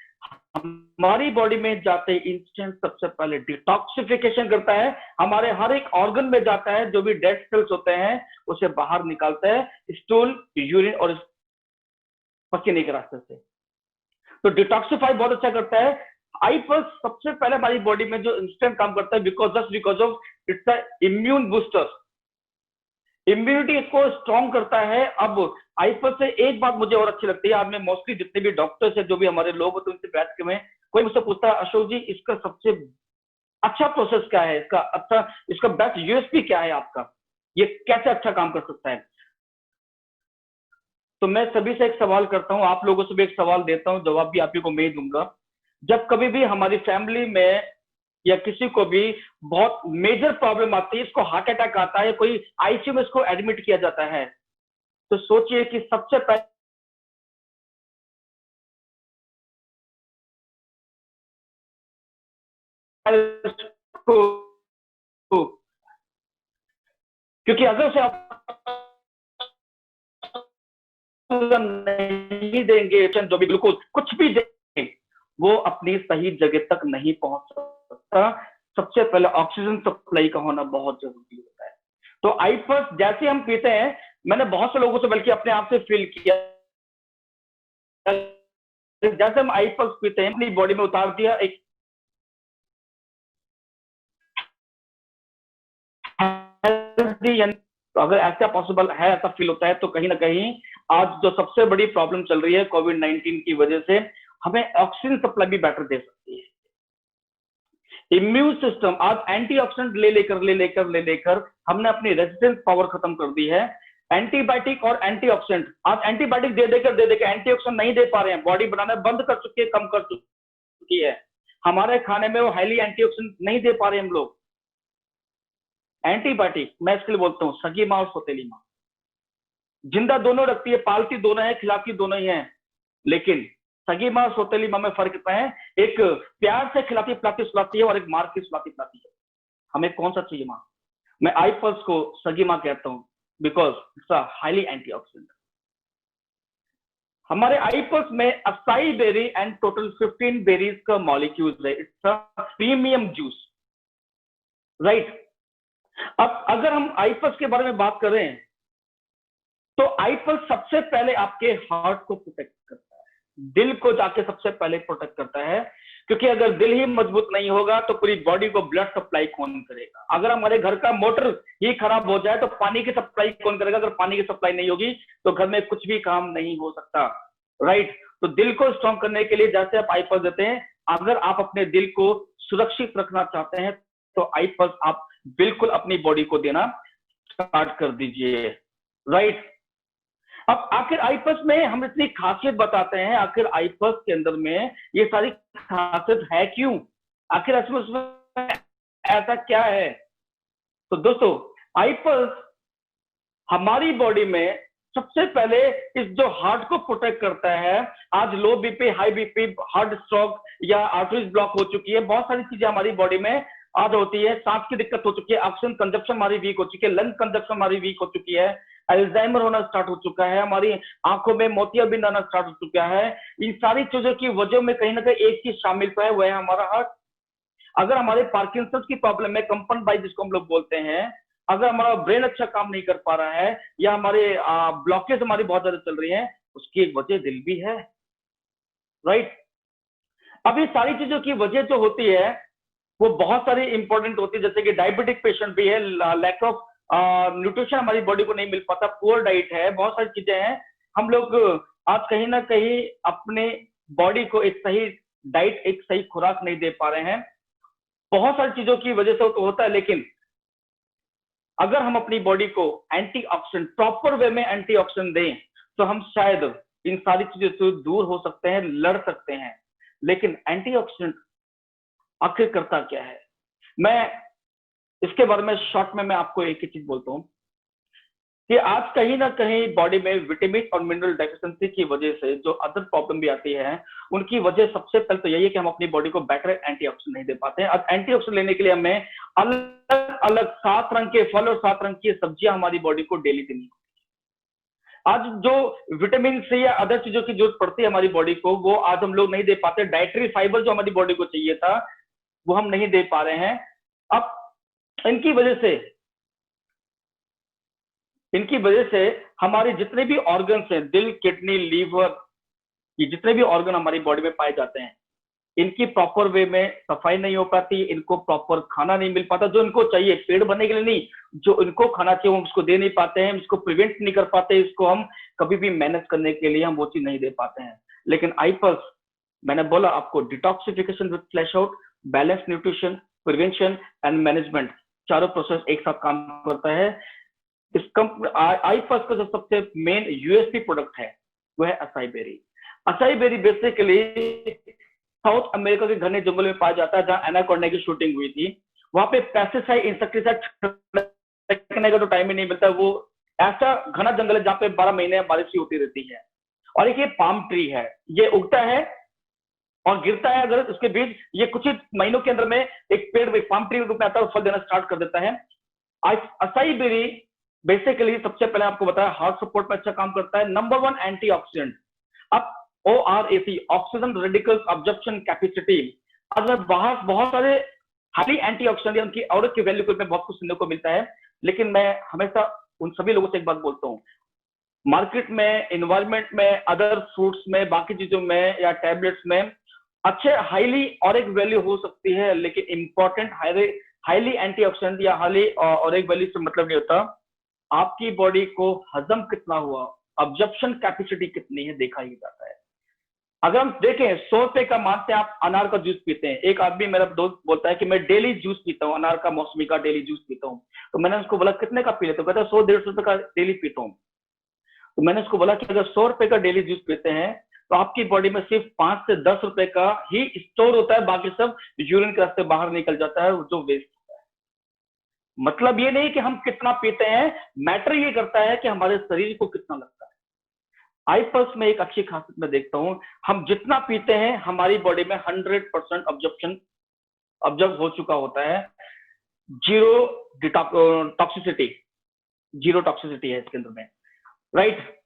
हमारी बॉडी में जाते इंस्टेंट सबसे पहले डिटॉक्सिफिकेशन करता है, हमारे हर एक ऑर्गन में जाता है, जो भी डेड सेल्स होते हैं उसे बाहर निकालता है, स्टूल, यूरिन और पसीने के रास्ते से। तो डिटॉक्सिफाई बहुत अच्छा करता है। iPulse सबसे पहले हमारी बॉडी में जो इंस्टेंट काम करता है, because of it's a immune booster, immunity इसको स्ट्रॉन्ग करता है। अब iPulse से एक बात मुझे और अच्छी लगती है, आज मैं मोस्टली जितने भी डॉक्टर्स है, जो भी हमारे लोग होते हैं, उनसे बैठ के मैं, कोई मुझसे पूछता है अशोक जी इसका सबसे अच्छा प्रोसेस क्या है, इसका बेस्ट यूएसपी क्या है आपका, ये कैसे अच्छा काम कर सकता है? तो मैं सभी से एक सवाल करता हूं, आप लोगों से भी एक सवाल देता हूं, जवाब भी आप ही को मैं ही दूंगा। जब कभी भी हमारी फैमिली में या किसी को भी बहुत मेजर प्रॉब्लम आती है, इसको हार्ट अटैक आता है, कोई आईसीयू में इसको एडमिट किया जाता है, तो सोचिए कि सबसे पहले क्योंकि अगर उसे आप नहीं देंगे, जो भी ग्लूकोज कुछ भी देंगे, वो अपनी सही जगह तक नहीं पहुंच सकता। सबसे पहले ऑक्सीजन सप्लाई का होना बहुत जरूरी होता है। तो iPulse जैसे हम पीते हैं, मैंने बहुत से लोगों से बल्कि अपने आप से फील किया, जैसे हम iPulse पीते हैं, अपनी बॉडी में उतार दिया एक तो अगर ऐसा पॉसिबल है, ऐसा फील होता है, तो कहीं ना कहीं आज जो सबसे बड़ी प्रॉब्लम चल रही है कोविड-19 की वजह से, हमें ऑक्सीजन सप्लाई भी बेटर दे सकती है। इम्यून सिस्टम आज एंटीऑक्सीडेंट ले लेकर हमने अपनी रेजिस्टेंस पावर खत्म कर दी है। एंटीबायोटिक और एंटीऑक्सीडेंट, आज एंटीबायोटिक दे देकर एंटीऑक्सीडेंट नहीं दे पा रहे हैं, बॉडी बनाना बंद कर चुकी है, कम कर चुकी है। हमारे खाने में वो हाईली एंटीऑक्सीडेंट नहीं दे पा रहे हम लोग। एंटीबायोटिक मैं इसके लिए बोलता हूँ सगी माँ और सौतेली माँ, जिंदा दोनों रखती है, पालती दोनों है, खिलाती दोनों ही है, लेकिन सगी माँ और सौतेली माँ में फर्क इतना है, एक प्यार से खिलाती पिलाती सुलाती है और एक मार की सुलाती पिलाती है। हमें कौन सा चाहिए माँ? मैं iPulse को सगी माँ कहता हूँ, because it's a highly antioxidant. हमारे iPulse में acai berry and total 15 berries का मॉलिक्यूल्स है। It's a premium juice, right. अब अगर हम iPulse के बारे में बात करें, तो iPulse सबसे पहले आपके हार्ट को प्रोटेक्ट करता है, दिल को जाके सबसे पहले प्रोटेक्ट करता है, क्योंकि अगर दिल ही मजबूत नहीं होगा तो पूरी बॉडी को ब्लड सप्लाई कौन करेगा? अगर हमारे घर का मोटर ही खराब हो जाए तो पानी की सप्लाई कौन करेगा? अगर पानी की सप्लाई नहीं होगी तो घर में कुछ भी काम नहीं हो सकता, राइट। तो दिल को स्ट्रॉन्ग करने के लिए जैसे आप iPulse देते हैं, अगर आप अपने दिल को सुरक्षित रखना चाहते हैं तो iPulse आप बिल्कुल अपनी बॉडी को देना स्टार्ट कर दीजिए, राइट। अब आखिर iPulse में हम इतनी खासियत बताते हैं, आखिर iPulse के अंदर में ये सारी खासियत है क्यों? आखिर उसमें ऐसा क्या है? तो दोस्तों iPulse हमारी बॉडी में सबसे पहले इस जो हार्ट को प्रोटेक्ट करता है, आज लो BP, high BP, heart stroke या आर्टरीज ब्लॉक हो चुकी है, बहुत सारी चीजें हमारी बॉडी में आज होती है, सांस की दिक्कत हो चुकी है, ऑक्सीजन कंजप्शन हमारी वीक हो चुकी है, लंग कंजप्शन हमारी वीक हो चुकी है, अल्जाइमर होना स्टार्ट हो चुका है, हमारी आंखों में मोतियाबिंद आना स्टार्ट हो चुका है। इन सारी चीजों की वजह में कहीं ना कहीं एक चीज शामिल है, वह है हमारा हार्ट। अगर हमारे पार्किंसंस की प्रॉब्लम है, कंपन बाई जिसको हम लोग बोलते हैं, अगर हमारा ब्रेन अच्छा काम नहीं कर पा रहा है या हमारे ब्लॉकेज हमारी बहुत ज्यादा चल रही है, उसकी एक वजह दिल भी है, राइट। अब ये सारी चीजों की वजह जो होती है वो बहुत सारी इंपॉर्टेंट होती है, जैसे कि डायबिटिक पेशेंट भी है, लैक ऑफ न्यूट्रिशन हमारी बॉडी को नहीं मिल पाता, पुअर डाइट है, बहुत सारी चीजें हैं। हम लोग आज कहीं ना कहीं अपने बॉडी को एक सही डाइट, एक सही खुराक नहीं दे पा रहे हैं, बहुत सारी चीजों की वजह से तो होता है। लेकिन अगर हम अपनी बॉडी को एंटीऑक्सीडेंट, प्रॉपर वे में एंटीऑक्सीडेंट दें, तो हम शायद इन सारी चीजों से दूर हो सकते हैं, लड़ सकते हैं। लेकिन एंटीऑक्सीडेंट आखिर करता क्या है, मैं इसके बारे में शॉर्ट में मैं आपको एक ही चीज बोलता हूं कि आज कहीं ना कहीं बॉडी में विटामिन और मिनरल डेफिशिएंसी की वजह से जो अदर प्रॉब्लम भी आती है, उनकी वजह सबसे पहले तो यही है कि हम अपनी बॉडी को बेटर एंटीऑक्सीडेंट नहीं दे पाते हैं। अब एंटीऑक्सीडेंट लेने के लिए हमें अलग अलग 7 रंग के फल और 7 रंग की सब्जियां हमारी बॉडी को डेली देनी। आज जो विटामिन सी या अदर चीजों की जरूरत पड़ती है हमारी बॉडी को, वो आज हम लोग नहीं दे पाते। डाइटरी फाइबर जो हमारी बॉडी को चाहिए था, वो हम नहीं दे पा रहे हैं। अब इनकी वजह से हमारे जितने भी ऑर्गन्स हैं, दिल, किडनी, लीवर, ये जितने भी ऑर्गन हमारी बॉडी में पाए जाते हैं, इनकी प्रॉपर वे में सफाई नहीं हो पाती, इनको प्रॉपर खाना नहीं मिल पाता जो इनको चाहिए पेट भरने के लिए। नहीं, जो इनको खाना चाहिए हम उसको दे नहीं पाते हैं, इसको प्रिवेंट नहीं कर पाते, इसको हम कभी भी मैनेज करने के लिए हम वो चीज नहीं दे पाते हैं। लेकिन आईपल्स, मैंने बोला आपको, detoxification with flash out, balance nutrition, prevention and management, चारों प्रोसेस एक साथ काम करता है। इस आईपल्स का जो सबसे मेन यूएसपी प्रोडक्ट है वो है acai berry. Acai berry basically South America के घने जंगल में पाया जाता है, जहां एनाकोंडा की शूटिंग हुई थी। वहां पे पेस्टिसाइड, इंसेक्टिसाइड छिड़कने का तो टाइम ही नहीं मिलता। वो ऐसा घना जंगल है जहां पे 12 महीने बारिश ही होती रहती है। और एक ये पाम ट्री है, ये उगता है और गिरता है, अगर उसके बीज ये कुछ ही महीनों के अंदर में एक पेड़, एक पाम ट्री के रूप में आता है और फल देना स्टार्ट कर देता है। असाई बेरी बेसिकली सबसे पहले आपको बताया हार्ट सपोर्ट में अच्छा काम करता है। Number 1 antioxidant. अब ORAC, oxygen radicals absorption capacity, अगर बाहर बहुत सारे हाईली एंटीऑक्सीडेंट, उनकी औरत की वैल्यू में बहुत कुछ सुनने को मिलता है। लेकिन मैं हमेशा उन सभी लोगों से एक बात बोलता हूँ, मार्केट में, इन्वायरमेंट में, अदर फ्रूट्स में, बाकी चीजों में या टैबलेट्स में अच्छे हाईली ऑरिक वैल्यू हो सकती है, लेकिन इंपॉर्टेंट हाईली एंटीऑक्सीडेंट या हाईली ऑरिक वैल्यू से मतलब नहीं होता। आपकी बॉडी को हजम कितना हुआ, अब्जॉर्प्शन कैपेसिटी कितनी है, देखा ही जाता है। अगर हम देखें 100 रुपए का मान से आप अनार का जूस पीते हैं, एक आदमी मेरा दोस्त बोलता है कि मैं डेली जूस पीता हूँ, अनार का, मौसमी का डेली जूस पीता हूँ। तो मैंने उसको बोला कितने का पी लेते हो, कहता है 100-150 रुपए का डेली पीता हूँ। तो मैंने उसको बोला कि अगर 100 रुपए का डेली जूस पीते हैं तो आपकी बॉडी में सिर्फ 5 से 10 रुपए का ही स्टोर होता है, बाकी सब यूरिन के रास्ते बाहर निकल जाता है, जो वेस्ट होता है। मतलब ये नहीं कि हम कितना पीते हैं, मैटर ये करता है कि हमारे शरीर को कितना लगता है। आईपल्स में एक अच्छी खासियत मैं देखता हूं, हम जितना पीते हैं हमारी बॉडी में 100% ऑब्जर्व हो चुका होता है। जीरो टॉक्सिसिटी है इसके अंदर में, राइट।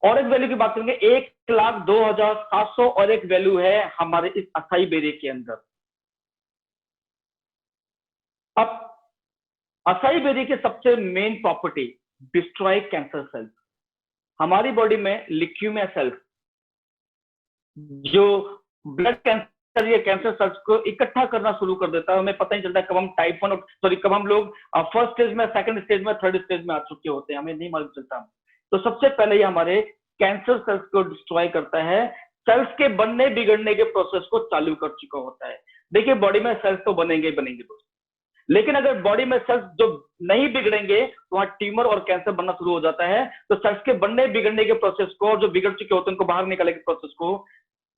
और एक वैल्यू की बात करेंगे, 1,02,700 और एक वैल्यू है हमारे इस असाई बेरी के अंदर। अब असाई बेरी के सबसे main property, destroy cancer cells. हमारी बॉडी में ल्यूकेमिया सेल्स, जो ब्लड कैंसर या कैंसर सेल्स को इकट्ठा करना शुरू कर देता है, हमें पता नहीं चलता कब हम टाइप 1 कब हम लोग फर्स्ट स्टेज में, सेकंड स्टेज में, थर्ड स्टेज में आ चुके होते हैं, हमें नहीं मालूम चलता। तो सबसे पहले ये हमारे कैंसर सेल्स को डिस्ट्रॉय करता है, सेल्स के बनने बिगड़ने के प्रोसेस को चालू कर चुका होता है। देखिए बॉडी में सेल्स तो बनेंगे दोस्तों, लेकिन अगर बॉडी में सेल्स जो नहीं बिगड़ेंगे तो वहां ट्यूमर और कैंसर बनना शुरू हो जाता है। तो सेल्स के बनने बिगड़ने के प्रोसेस को, और जो बिगड़ चुके होते हैं उनको बाहर निकालने के प्रोसेस को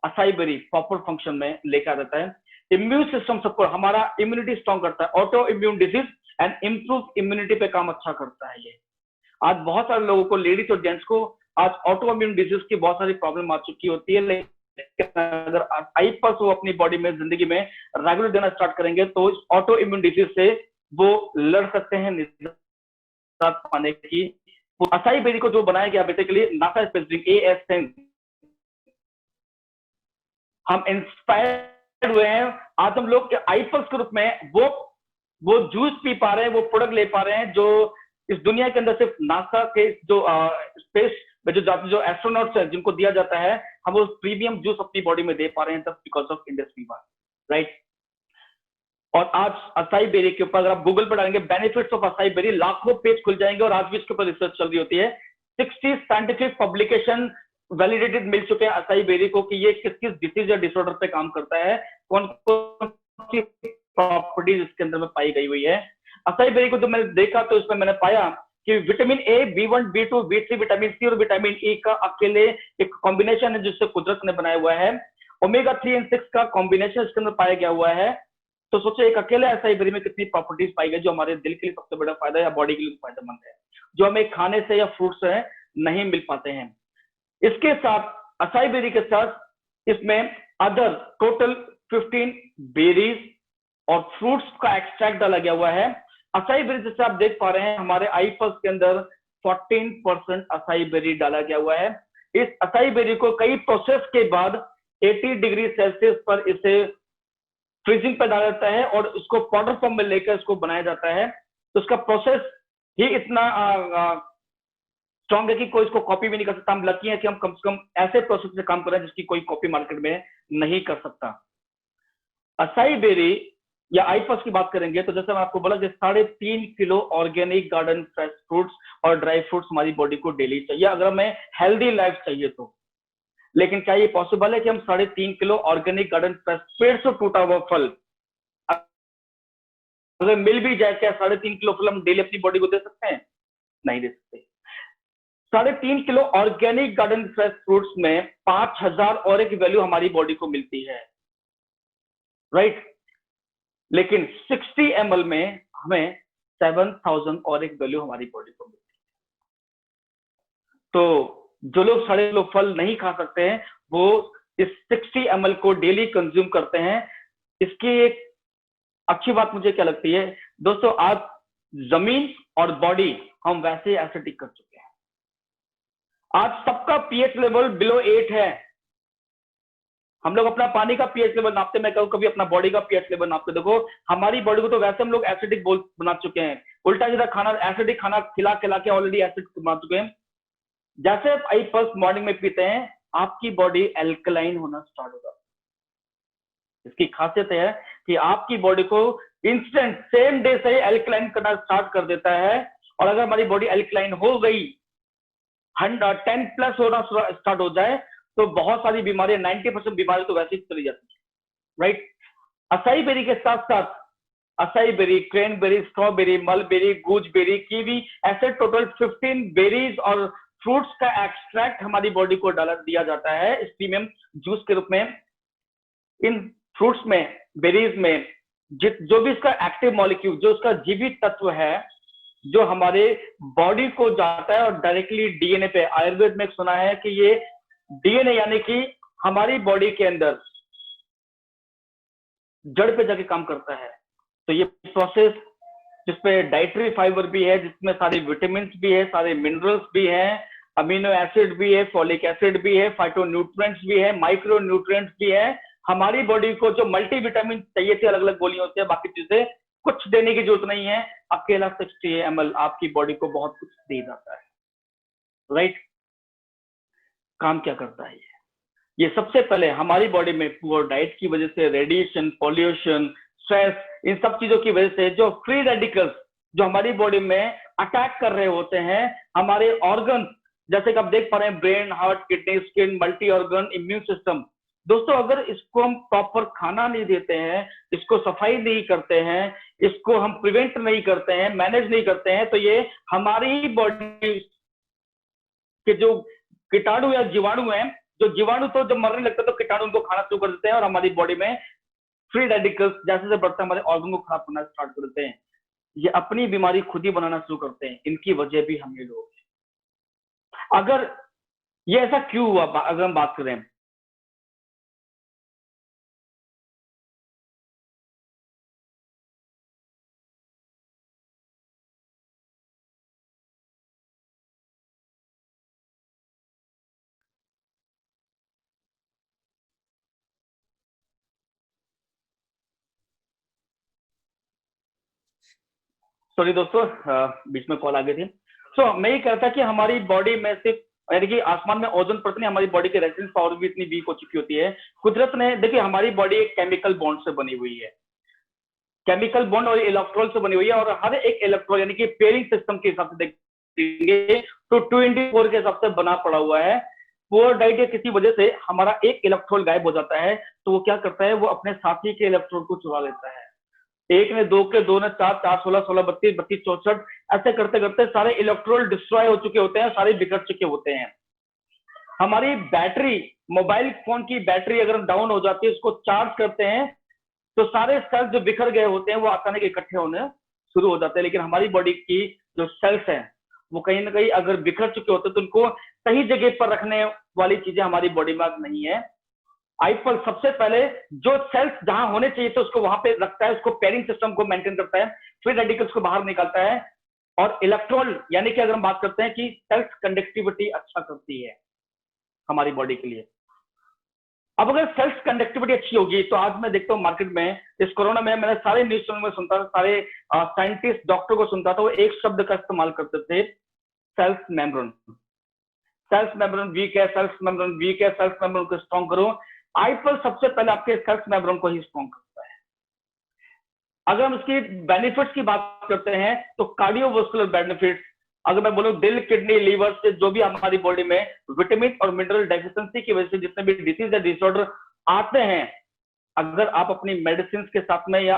असाई बेरी प्रॉपर फंक्शन में लेकर आ जाता है। इम्यून सिस्टम सपोर्ट, हमारा इम्यूनिटी स्ट्रॉन्ग करता है, auto immune disease and improve immunity पे काम अच्छा करता है ये। आज बहुत सारे लोगों को, लेडीज और जेंट्स को आज ऑटो इम्यून डिजीज की बहुत सारी प्रॉब्लम आ चुकी होती है, लेकिन अगर आईपल्स वो अपनी बॉडी में, जिंदगी में रेगुलर देना स्टार्ट करेंगे तो इस ऑटो इम्यून डिजीज से वो लड़ सकते हैं निजात पाने की। असाई बेरी को जो बनाया गया बेसिकली नासा स्पेसिफिक AS10, हम इंस्पायर्ड हुए हैं। आज हम लोग आईपल्स के रूप में वो जूस पी पा रहे हैं, वो प्रोडक्ट ले पा रहे हैं जो इस दुनिया के अंदर सिर्फ नासा के जो स्पेस में जो एस्ट्रोनॉट्स है जिनको दिया जाता है, हम वो प्रीमियम जूस अपनी बॉडी में दे पा रहे हैं just because of industry one, right. और आज असाई बेरी के ऊपर अगर आप गूगल पर डालेंगे बेनिफिट्स ऑफ असाई बेरी, लाखों पेज खुल जाएंगे और आज भी इसके ऊपर रिसर्च चल रही होती है। 60 साइंटिफिक पब्लिकेशन वैलिडेटेड मिल चुके हैं असाई बेरी को कि ये किस किस डिसीज या डिसऑर्डर पे काम करता है, कौन कौन सी प्रॉपर्टीज इसके अंदर में पाई गई हुई है। असाई बेरी को जो मैंने देखा तो इसमें मैंने पाया कि vitamin A, B1, B2, B3, vitamin C और विटामिन E का अकेले एक कॉम्बिनेशन है जिससे कुदरत ने बनाया हुआ है। ओमेगा 3 और 6 का कॉम्बिनेशन इसके अंदर पाया गया हुआ है। तो सोचो एक अकेले असाई बेरी में कितनी प्रॉपर्टीज पाई गई जो हमारे दिल के लिए सबसे बड़ा फायदा है या बॉडी के लिए फायदेमंद है, जो हमें खाने से या फ्रूट से नहीं मिल पाते हैं। इसके साथ असाई बेरी के साथ इसमें अदर टोटल 15 बेरीज और फ्रूट्स का एक्सट्रैक्ट डाला गया हुआ है। असाई बेरी जैसे आप देख पा रहे हैं हमारे आईपल्स के अंदर 14% असाई बेरी डाला गया हुआ है। इस असाई बेरी को कई प्रोसेस के बाद 80 डिग्री सेल्सियस पर इसे फ्रीजिंग पर डाला जाता है और उसको पाउडर फॉर्म में लेकर इसको बनाया जाता है। तो उसका प्रोसेस ही इतना स्ट्रॉन्ग है कि कोई इसको कॉपी भी नहीं कर सकता। हम लकी हैं कि हम कम से कम ऐसे प्रोसेस से काम कर रहे हैं जिसकी कोई कॉपी मार्केट में नहीं कर सकता। असाई बेरी या आईपल्स की बात करेंगे तो जैसे मैं आपको बोला कि 3.5 kilo organic garden fresh fruits और ड्राई फ्रूट्स हमारी बॉडी को डेली चाहिए अगर हमें हेल्दी लाइफ चाहिए तो। लेकिन क्या ये पॉसिबल है कि हम 3.5 किलो ऑर्गेनिक गार्डन फ्रेश पेड़ से टूटा हुआ फल अगर मिल भी जाए, क्या 3.5 किलो फल हम डेली अपनी बॉडी को दे सकते हैं? नहीं दे सकते। 3.5 kilo organic garden fresh fruits में 5000 और एक वैल्यू हमारी बॉडी को मिलती है, राइट। लेकिन 60 ml में हमें 7000 और एक वैल्यू हमारी बॉडी को मिलती है। तो जो लोग 3.5 किलो फल नहीं खा सकते हैं वो इस 60 ml को डेली कंज्यूम करते हैं। इसकी एक अच्छी बात मुझे क्या लगती है दोस्तों, आज जमीन और बॉडी हम वैसे एसिडिक कर चुके हैं। आज सबका पीएच लेवल बिलो 8 है। हम लोग अपना पानी का पीएच लेवल नापते, मैं कहूँ कभी अपना बॉडी का पीएच लेवल नापते देखो, हमारी बॉडी को तो वैसे हम लोग एसिडिक बोल बना चुके हैं। उल्टा सीधा खाना, एसिडिक खाना खिला खिला के ऑलरेडी एसिड बना चुके हैं। जैसे आप आईपल्स मॉर्निंग में पीते हैं आपकी बॉडी एल्कलाइन होना स्टार्ट होगा। इसकी खासियत है कि आपकी बॉडी को इंस्टेंट सेम डे से एल्कलाइन करना स्टार्ट कर देता है। और अगर हमारी बॉडी एल्कलाइन हो गई, 10 प्लस होना स्टार्ट हो जाए तो बहुत सारी बीमारियां, 90% बीमारी तो वैसे ही चली जाती है, राइट। असाई बेरी के साथ साथ acai berry, cranberry, strawberry, mulberry, gooseberry, kiwi, ऐसे टोटल 15 बेरीज और फ्रूट्स का एक्सट्रैक्ट हमारी बॉडी को दिया जाता है इस प्रीमियम जूस के रूप में। इन फ्रूट्स में, बेरीज में जो भी इसका एक्टिव मॉलिक्यूल, जो उसका जीवित तत्व है, जो हमारे बॉडी को जाता है और डायरेक्टली डीएनए पे, आयुर्वेद में सुना है कि ये डीएनए यानी कि हमारी बॉडी के अंदर जड़ पे जाके काम करता है। तो ये प्रोसेस जिसपे डाइटरी फाइबर भी है, जिसमें सारे विटामिन भी है, सारे मिनरल्स भी हैं, अमीनो एसिड भी है, फॉलिक एसिड भी है, फाइटोन्यूट्रिएंट्स भी है, माइक्रो न्यूट्रिएंट्स भी है। हमारी बॉडी को जो मल्टी विटामिन चाहिए थे, अलग अलग गोलियां होती है, बाकी चीजें कुछ देने की जरूरत नहीं है। अकेला 60 ml आपकी बॉडी को बहुत कुछ दे जाता है, राइट। काम क्या करता है ये सबसे पहले हमारी बॉडी में पुअर डाइट की वजह से, रेडिएशन, पॉल्यूशन, स्ट्रेस, इन सब चीजों की वजह से जो फ्री रेडिकल्स जो हमारी बॉडी में अटैक कर रहे होते हैं हमारे ऑर्गन, जैसे कि आप देख पा रहे हैं brain, heart, kidney, skin, multi organ, immune system. दोस्तों अगर इसको हम प्रॉपर खाना नहीं देते हैं, इसको सफाई नहीं करते हैं, इसको हम प्रिवेंट नहीं करते हैं, मैनेज नहीं करते हैं, तो ये हमारी बॉडी के जो कीटाणु या जीवाणु हैं, जो जीवाणु तो जब मरने लगते हैं तो कीटाणु उनको खाना शुरू कर देते हैं और हमारी बॉडी में फ्री रेडिकल्स जैसे जैसे बढ़ते हैं हमारे ऑर्गन को खराब करना स्टार्ट कर देते हैं। ये अपनी बीमारी खुद ही बनाना शुरू करते हैं। इनकी वजह भी हम ये लोग हैं। अगर ये ऐसा क्यों हुआ, अगर हम बात करें, सॉरी दोस्तों, बीच में कॉल आ गई थी। सो मैं ये कहता कि हमारी बॉडी में सिर्फ, यानी कि आसमान में ओजोन परत नहीं, हमारी बॉडी की रेजिस्टेंस पावर भी इतनी वीक हो चुकी होती है। कुदरत ने, देखिए हमारी बॉडी एक केमिकल बॉन्ड से बनी हुई है, केमिकल बॉन्ड और इलेक्ट्रॉन से बनी हुई है, और हर एक इलेक्ट्रॉन यानी कि पेयरिंग सिस्टम के हिसाब से देखेंगे तो 2 के हिसाब से बना पड़ा हुआ है। पुअर डाइट या किसी वजह से हमारा एक इलेक्ट्रॉन गायब हो जाता है, तो वो क्या करता है, वो अपने साथी के इलेक्ट्रॉन को चुरा लेता है। एक ने दो के, दो ने चार, चार 16, 16 32, 32 64, ऐसे करते करते सारे इलेक्ट्रॉन डिस्ट्रॉय हो चुके होते हैं, सारे बिखर चुके होते हैं। हमारी बैटरी, मोबाइल फोन की बैटरी अगर डाउन हो जाती है, उसको चार्ज करते हैं, तो सारे सेल्स जो बिखर गए होते हैं वो अचानक इकट्ठे होने शुरू हो जाते हैं। लेकिन हमारी बॉडी की जो सेल्स हैं वो कहीं ना कहीं अगर बिखर चुके होते हैं, तो उनको सही जगह पर रखने वाली चीजें हमारी बॉडी में नहीं है। आईपल सबसे पहले जो सेल्स जहां होने चाहिए थे उसको वहां पे रखता है, उसको पेयरिंग सिस्टम को मेंटेन करता है, फ्री रेडिकल्स को बाहर निकालता है, और इलेक्ट्रॉन यानी कि अगर हम बात करते हैं कि सेल्स कंडक्टिविटी अच्छा करती है हमारी बॉडी के लिए। अब अगर सेल्स कंडक्टिविटी अच्छी होगी, तो आज मैं देखता हूँ मार्केट में, इस कोरोना में मैंने सारे न्यूज चैनल में सुनता था, सारे साइंटिस्ट डॉक्टर को सुनता था, वो एक शब्द का इस्तेमाल करते थे, cells membrane. Cells membrane weak है, सेल्स मेम्ब्रेन वीक है, सेल्स मेम्ब्रेन को स्ट्रॉन्ग करो। आईपल सबसे पहले आपके सेल्स मेम्ब्रेन को ही स्ट्रॉन्ग करता है। अगर हम इसकी बेनिफिट्स की बात करते हैं, तो कार्डियोवास्कुलर बेनिफिट्स, अगर मैं बोलूं दिल, किडनी, लीवर से जो भी हमारी बॉडी में विटामिन और मिनरल डेफिशिएंसी की वजह से जितने भी डिसीज या डिसऑर्डर आते हैं, अगर आप अपनी मेडिसिन के साथ में या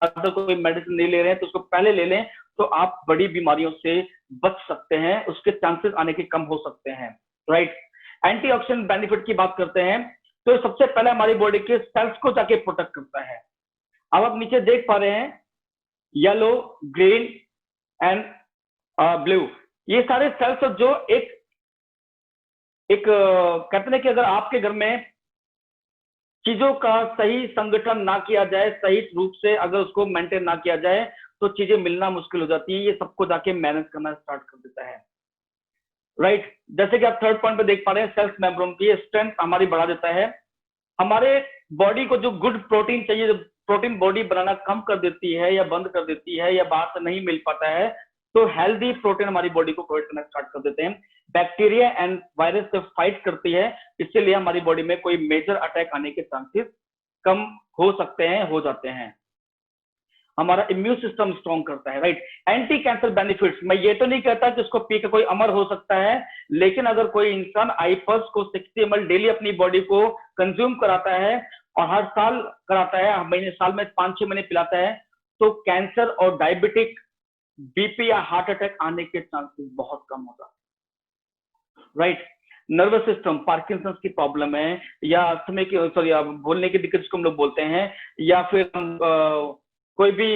अगर कोई मेडिसिन नहीं ले रहे हैं तो उसको पहले ले लें, तो आप बड़ी बीमारियों से बच सकते हैं, उसके चांसेस आने के कम हो सकते हैं, राइट। एंटीऑक्सीडेंट बेनिफिट की बात करते हैं, तो सबसे पहले हमारी बॉडी के सेल्स को जाके प्रोटेक्ट करता है। अब आप नीचे देख पा रहे हैं येलो, ग्रीन एंड ब्लू, ये सारे सेल्स जो एक कहते हैं कि अगर आपके घर में चीजों का सही संगठन ना किया जाए, सही रूप से अगर उसको मेंटेन ना किया जाए, तो चीजें मिलना मुश्किल हो जाती है। ये सबको जाके मैनेज करना स्टार्ट कर देता है, राइट। जैसे कि आप थर्ड पॉइंट पे देख पा रहे हैं, सेल्स मेम्ब्रेन की स्ट्रेंथ हमारी बढ़ा देता है। हमारे बॉडी को जो गुड प्रोटीन चाहिए, जो प्रोटीन बॉडी बनाना कम कर देती है या बंद कर देती है या बाहर से नहीं मिल पाता है, तो हेल्दी प्रोटीन हमारी बॉडी को प्रोवाइड करना स्टार्ट कर देते हैं। बैक्टीरिया एंड वायरस से फाइट करती है, इसलिए हमारी बॉडी में कोई मेजर अटैक आने के चांसेस कम हो सकते हैं, हो जाते हैं। हमारा इम्यून सिस्टम स्ट्रॉन्ग करता है, राइट। एंटी कैंसर बेनिफिट्स, मैं ये तो नहीं कहता कि उसको पी के कोई अमर हो सकता है, लेकिन अगर कोई इंसान आईपल्स को 60 ml डेली अपनी बॉडी को कंज्यूम कराता है और हर साल कराता है, महीने साल में 5-6 महीने पिलाता है, तो कैंसर और डायबिटिक, बीपी या हार्ट अटैक आने के चांसेस बहुत कम हो जाते हैं, राइट। नर्वस सिस्टम, पार्किंसंस की प्रॉब्लम है, या समय की, सॉरी, बोलने की दिक्कत जिसको हम लोग बोलते हैं, या फिर कोई भी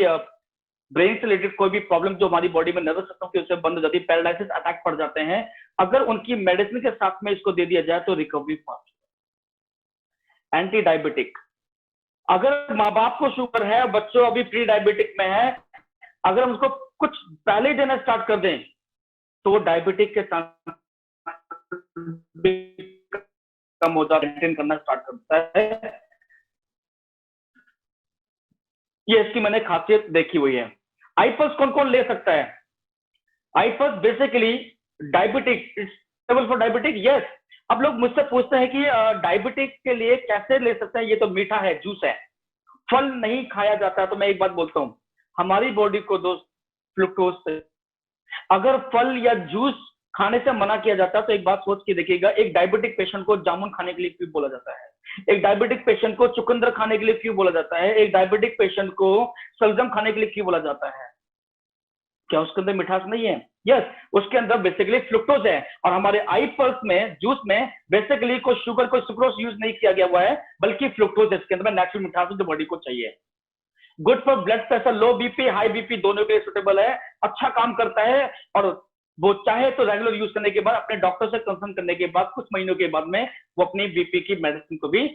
ब्रेन से रिलेटेड कोई भी प्रॉब्लम जो हमारी बॉडी में नर्वस सिस्टम की वजह से बंद हो जाती है, पैरालिसिस अटैक पड़ जाते हैं, अगर उनकी मेडिसिन के साथ में इसको दे दिया जाए तो रिकवरी फास्ट। एंटी डायबिटिक, अगर माँ बाप को शुगर है, बच्चों अभी प्री डायबिटिक में है, अगर हम उसको कुछ पहले देना स्टार्ट कर दें, तो वो डायबिटिक के चांस कम हो जाता है, मेंटेन करना स्टार्ट करता है। ये इसकी मैंने खासियत देखी हुई है। आईपल्स कौन कौन ले सकता है? I Pulse basically diabetic, it's for diabetic, yes. अब लोग मुझसे पूछते हैं कि डायबिटिक के लिए कैसे ले सकते हैं, ये तो मीठा है, जूस है, फल नहीं खाया जाता। तो मैं एक बात बोलता हूँ, हमारी बॉडी को दोस्त फ्रुक्टोज से, अगर फल या जूस खाने से मना किया जाता है, तो एक बात सोच के देखिएगा, एक डायबिटिक पेशेंट को जामुन खाने के लिए क्यों बोला जाता है? एक डायबिटिक पेशेंट को चुकंदर खाने के लिए क्यों बोला जाता है? एक डायबिटिक पेशेंट को सलजम खाने के लिए क्यों बोला जाता है? क्या उसके अंदर मिठास नहीं है? यस, उसके अंदर बेसिकली फ्रुक्टोज है। और हमारे आईपल्स में, जूस में बेसिकली कोई शुगर, कोई सुक्रोज यूज नहीं किया गया हुआ है, बल्कि फ्रुक्टोज है, इसके अंदर नेचुरल मिठास जो बॉडी को चाहिए। Good for blood pressure, low BP, high BP दोनों के लिए सुटेबल है, अच्छा काम करता है। और वो चाहे तो रेगुलर यूज करने के बाद, अपने डॉक्टर से कंसल्ट करने के बाद, कुछ महीनों के बाद में वो अपनी बीपी की मेडिसिन को भी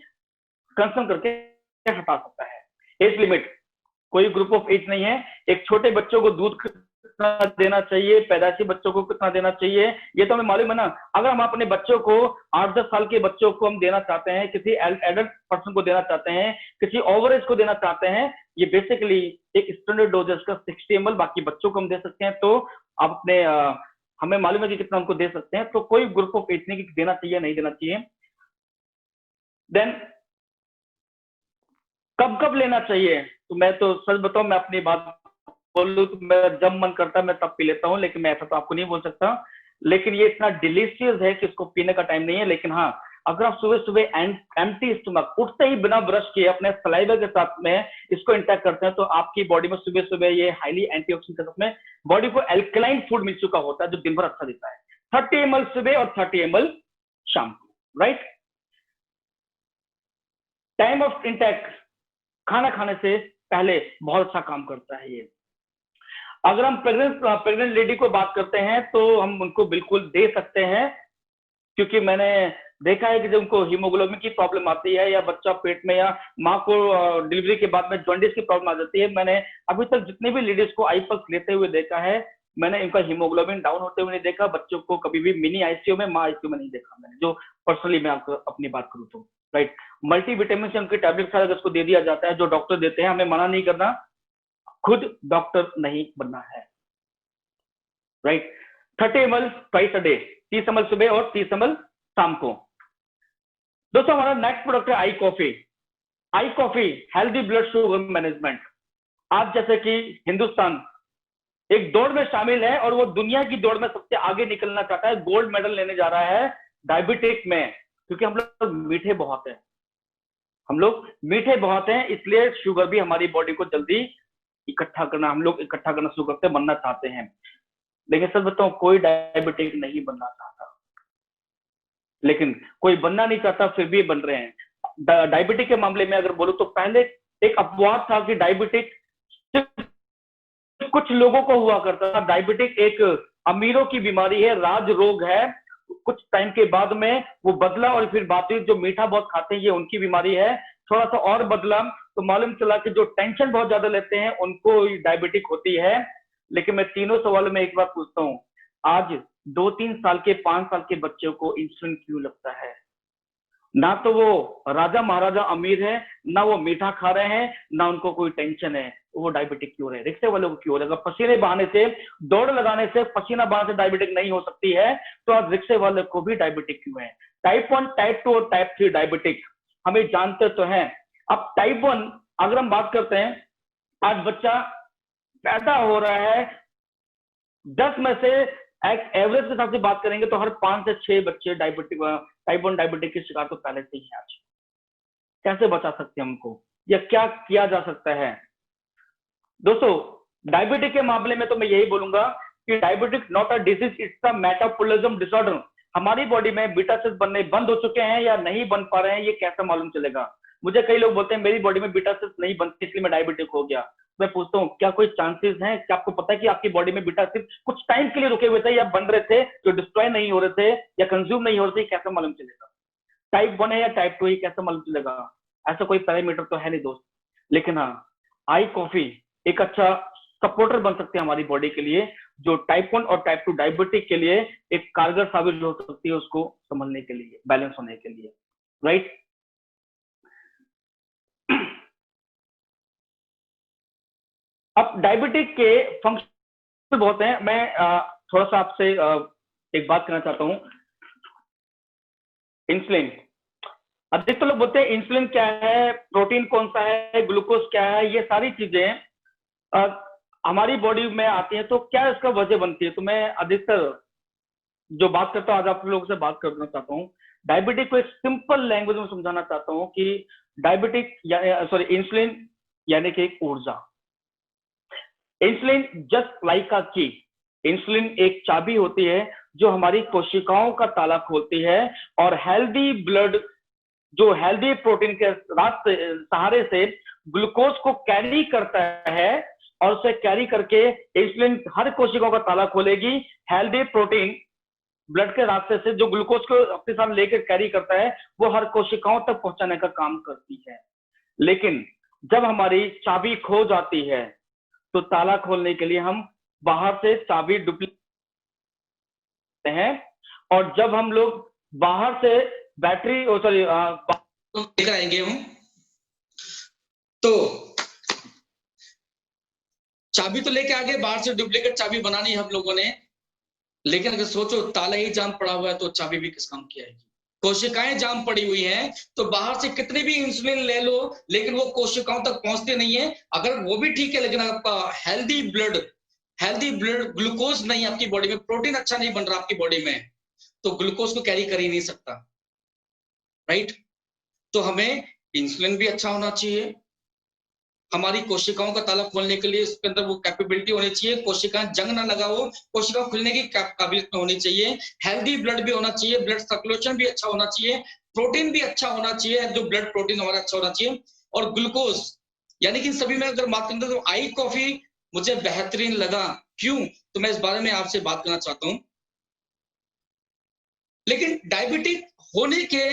कंसल्ट करके हटा सकता है। एज लिमिट, कोई ग्रुप ऑफ एज नहीं है। एक छोटे बच्चों को दूध कितना देना चाहिए, पैदाइशी बच्चों को कितना देना चाहिए, ये तो हमें मालूम है ना। अगर हम अपने बच्चों को 8-10 साल के बच्चों को हम देना चाहते हैं, किसी एडल्ट पर्सन को देना चाहते हैं, किसी ओवर एज को देना चाहते हैं, ये बेसिकली एक स्टैंडर्ड डोज है इसका 60 ml, बाकी बच्चों को हम दे सकते हैं। तो आप अपने हमें मालूम है कि कितना उनको दे सकते हैं। तो कोई ग्रुप ऑफ एज नहीं कि देना चाहिए नहीं देना चाहिए। देन कब कब लेना चाहिए, तो मैं तो सच बताऊं, मैं अपनी बात बोलूं तो मैं जब मन करता है मैं तब पी लेता हूं, लेकिन मैं ऐसा तो आपको नहीं बोल सकता। लेकिन ये इतना डिलीशियस है कि इसको पीने का टाइम नहीं है। लेकिन हाँ, अगर आप सुबह सुबह एम्प्टी स्टमक, उठते ही बिना ब्रश किए अपने सलाइवा के साथ में इसको इंटेक करते हैं, तो आपकी बॉडी में सुबह सुबह ये हाईली एंटीऑक्सीडेंट के साथ में बॉडी को एल्कलाइन फूड मिल चुका होता है, जो दिन भर अच्छा देता है। 30 ml सुबह और 30 ml शाम को, राइट। टाइम ऑफ इंटेक, खाना खाने से पहले बहुत अच्छा काम करता है ये। अगर हम प्रेग्नेंट लेडी को बात करते हैं तो हम उनको बिल्कुल दे सकते हैं, क्योंकि मैंने देखा है कि जब उनको हीमोग्लोबिन की प्रॉब्लम आती है, या बच्चा पेट में, या माँ को डिलीवरी के बाद में जॉन्डिस की प्रॉब्लम आ जाती है, मैंने अभी तक जितने भी लेडीज को आईपल्स लेते हुए देखा है, मैंने इनका हीमोग्लोबिन डाउन होते हुए नहीं देखा। बच्चों को कभी भी मिनी आईसीयू में, माँ आईसीयू में नहीं देखा मैंने, जो पर्सनली मैं आपको अपनी बात करूँ तो, राइट। मल्टीविटामिन से उनकी टैबलेट अगर उसको दे दिया जाता है, जो डॉक्टर देते हैं, हमें मना नहीं करना, खुद डॉक्टर नहीं बनना है, right. 30 ml twice a day, 30 ml सुबह और 30 ml शाम को। दोस्तों हमारा नेक्स्ट प्रोडक्ट है I coffee. I coffee healthy blood sugar management. आज जैसे कि हिंदुस्तान एक दौड़ में शामिल है और वो दुनिया की दौड़ में सबसे आगे निकलना चाहता है, गोल्ड मेडल लेने जा रहा है डायबिटिक में, क्योंकि हम लोग मीठे बहुत हैं, हम लोग मीठे बहुत हैं, इसलिए शुगर भी हमारी बॉडी को जल्दी इकट्ठा करना, हम लोग इकट्ठा करना शुरू करते बनना चाहते हैं। लेकिन सच बताऊं, कोई डायबिटिक नहीं बनना चाहता, लेकिन कोई बनना नहीं चाहता फिर भी बन रहे हैं। डायबिटिक के मामले में अगर बोलो तो पहले एक अपवाद था कि डायबिटिक कुछ लोगों को हुआ करता था। डायबिटिक एक अमीरों की बीमारी है, राज रोग है। कुछ टाइम के बाद में वो बदला और फिर बाकी जो मीठा बहुत खाते हैं ये उनकी बीमारी है। थोड़ा सा और बदला तो मालूम चला कि जो टेंशन बहुत ज्यादा लेते हैं उनको डायबिटिक होती है। लेकिन मैं तीनों सवालों में एक बात पूछता हूँ, आज 2-3 साल के 5 साल के बच्चों को इंसुलिन क्यों लगता है? ना तो वो राजा महाराजा अमीर है, ना वो मीठा खा रहे हैं, ना उनको कोई टेंशन है, वो डायबिटिक क्यों है? रिक्शे वालों को क्यों है? अगर पसीने बहाने से, दौड़ लगाने से, पसीना बहाने से डायबिटिक नहीं हो सकती है, तो आज रिक्शे वाले को भी डायबिटिक क्यों है? टाइप 1, टाइप 2 और टाइप 3 डायबिटिक हमें जानते तो हैं। अब टाइप 1 अगर हम बात करते हैं, आज बच्चा पैदा हो रहा है, 10 में से एवरेज के हिसाब से बात करेंगे तो हर 5 से 6 बच्चे डायबिटिक, टाइप 1 डायबिटिक के शिकार तो पहले से ही है। आज कैसे बचा सकते हैं हमको, या क्या किया जा सकता है? दोस्तों डायबिटिक के मामले में तो मैं यही बोलूंगा कि diabetic not a disease, it's a metabolism disorder. हमारी बॉडी में बीटा सेल्स बनने बंद हो चुके हैं या नहीं बन पा रहे हैं, ये कैसे मालूम चलेगा? मुझे कई लोग बोलते हैं मेरी बॉडी में बीटा सेल्स नहीं बनती इसलिए मैं डायबिटिक हो गया। मैं पूछता हूँ क्या कोई चांसेस हैं? क्या आपको पता है कि आपकी बॉडी में बीटा सेल्स कुछ टाइम के लिए रुके हुए थे या बन रहे थे, जो डिस्ट्रॉय नहीं हो रहे थे या कंज्यूम नहीं हो रहे थे? कैसे मालूम चलेगा? टाइप 1 है या टाइप 2 ही कैसे मालूम चलेगा? ऐसा कोई पैरामीटर तो है नहीं दोस्त। लेकिन हाँ, आई कॉफी एक अच्छा सपोर्टर बन सकते हैं हमारी बॉडी के लिए, जो टाइप 1 और टाइप 2 डायबिटिक के लिए एक कारगर साबित हो सकती है, उसको संभलने के लिए, बैलेंस होने के लिए, राइट। अब डायबिटिक के फंक्शन बहुत हैं। मैं थोड़ा सा आपसे एक बात करना चाहता हूं। इंसुलिन, अधिकतर लोग बोलते हैं इंसुलिन क्या है, प्रोटीन कौन सा है, ग्लूकोज क्या है, ये सारी चीजें हमारी बॉडी में आती हैं, तो क्या इसका वजह बनती है? तो मैं अधिकतर जो बात करता हूँ, आज आप लोगों से बात करना चाहता हूँ, डायबिटिक को एक सिंपल लैंग्वेज में समझाना चाहता हूँ कि डायबिटिक सॉरी इंसुलिन यानी कि एक ऊर्जा। इंसुलिन जस्ट लाइक अ की, इंसुलिन एक चाबी होती है जो हमारी कोशिकाओं का ताला खोलती है और हेल्दी ब्लड, जो हेल्दी प्रोटीन के रास्ते सहारे से ग्लूकोज को कैरी करता है और उसे कैरी करके इंसुलिन हर कोशिकाओं का ताला खोलेगी। हेल्दी प्रोटीन ब्लड के रास्ते से जो ग्लूकोज को अपने साथ लेकर कैरी करता है वो हर कोशिकाओं तक पहुंचाने का काम करती है। लेकिन जब हमारी चाबी खो जाती है तो ताला खोलने के लिए हम बाहर से चाबी डुप्लीकेट हैं, और जब हम लोग बाहर से बैटरी सॉरी तो लेकर आएंगे हम। तो चाबी तो लेके आगे, बाहर से डुप्लीकेट चाबी बनानी हम लोगों ने, लेकिन अगर सोचो ताला ही जाम पड़ा हुआ है तो चाबी भी किस काम की आएगी। कोशिकाएं जाम पड़ी हुई हैं तो बाहर से कितनी भी इंसुलिन ले लो लेकिन वो कोशिकाओं तक पहुंचते नहीं है। अगर वो भी ठीक है लेकिन आपका हेल्दी ब्लड ग्लूकोज नहीं, आपकी बॉडी में प्रोटीन अच्छा नहीं बन रहा आपकी बॉडी में, तो ग्लूकोज को कैरी कर ही नहीं सकता, राइट। तो हमें इंसुलिन भी अच्छा होना चाहिए, हमारी कोशिकाओं का ताला खोलने के लिए उसके अंदर वो कैपेबिलिटी होनी चाहिए, कोशिकाएं जंग ना लगाओ, कोशिकाएं खुलने की काबिलियत में होनी चाहिए, हेल्दी ब्लड भी होना चाहिए, ब्लड सर्कुलेशन भी अच्छा होना चाहिए, प्रोटीन भी अच्छा होना चाहिए, जो ब्लड प्रोटीन हमारा अच्छा होना चाहिए, और ग्लूकोज। यानी कि सभी में अगर बात करें तो आई कॉफी मुझे बेहतरीन लगा, क्यों? तो मैं इस बारे में आपसे बात करना चाहता हूं। लेकिन डायबिटिक होने के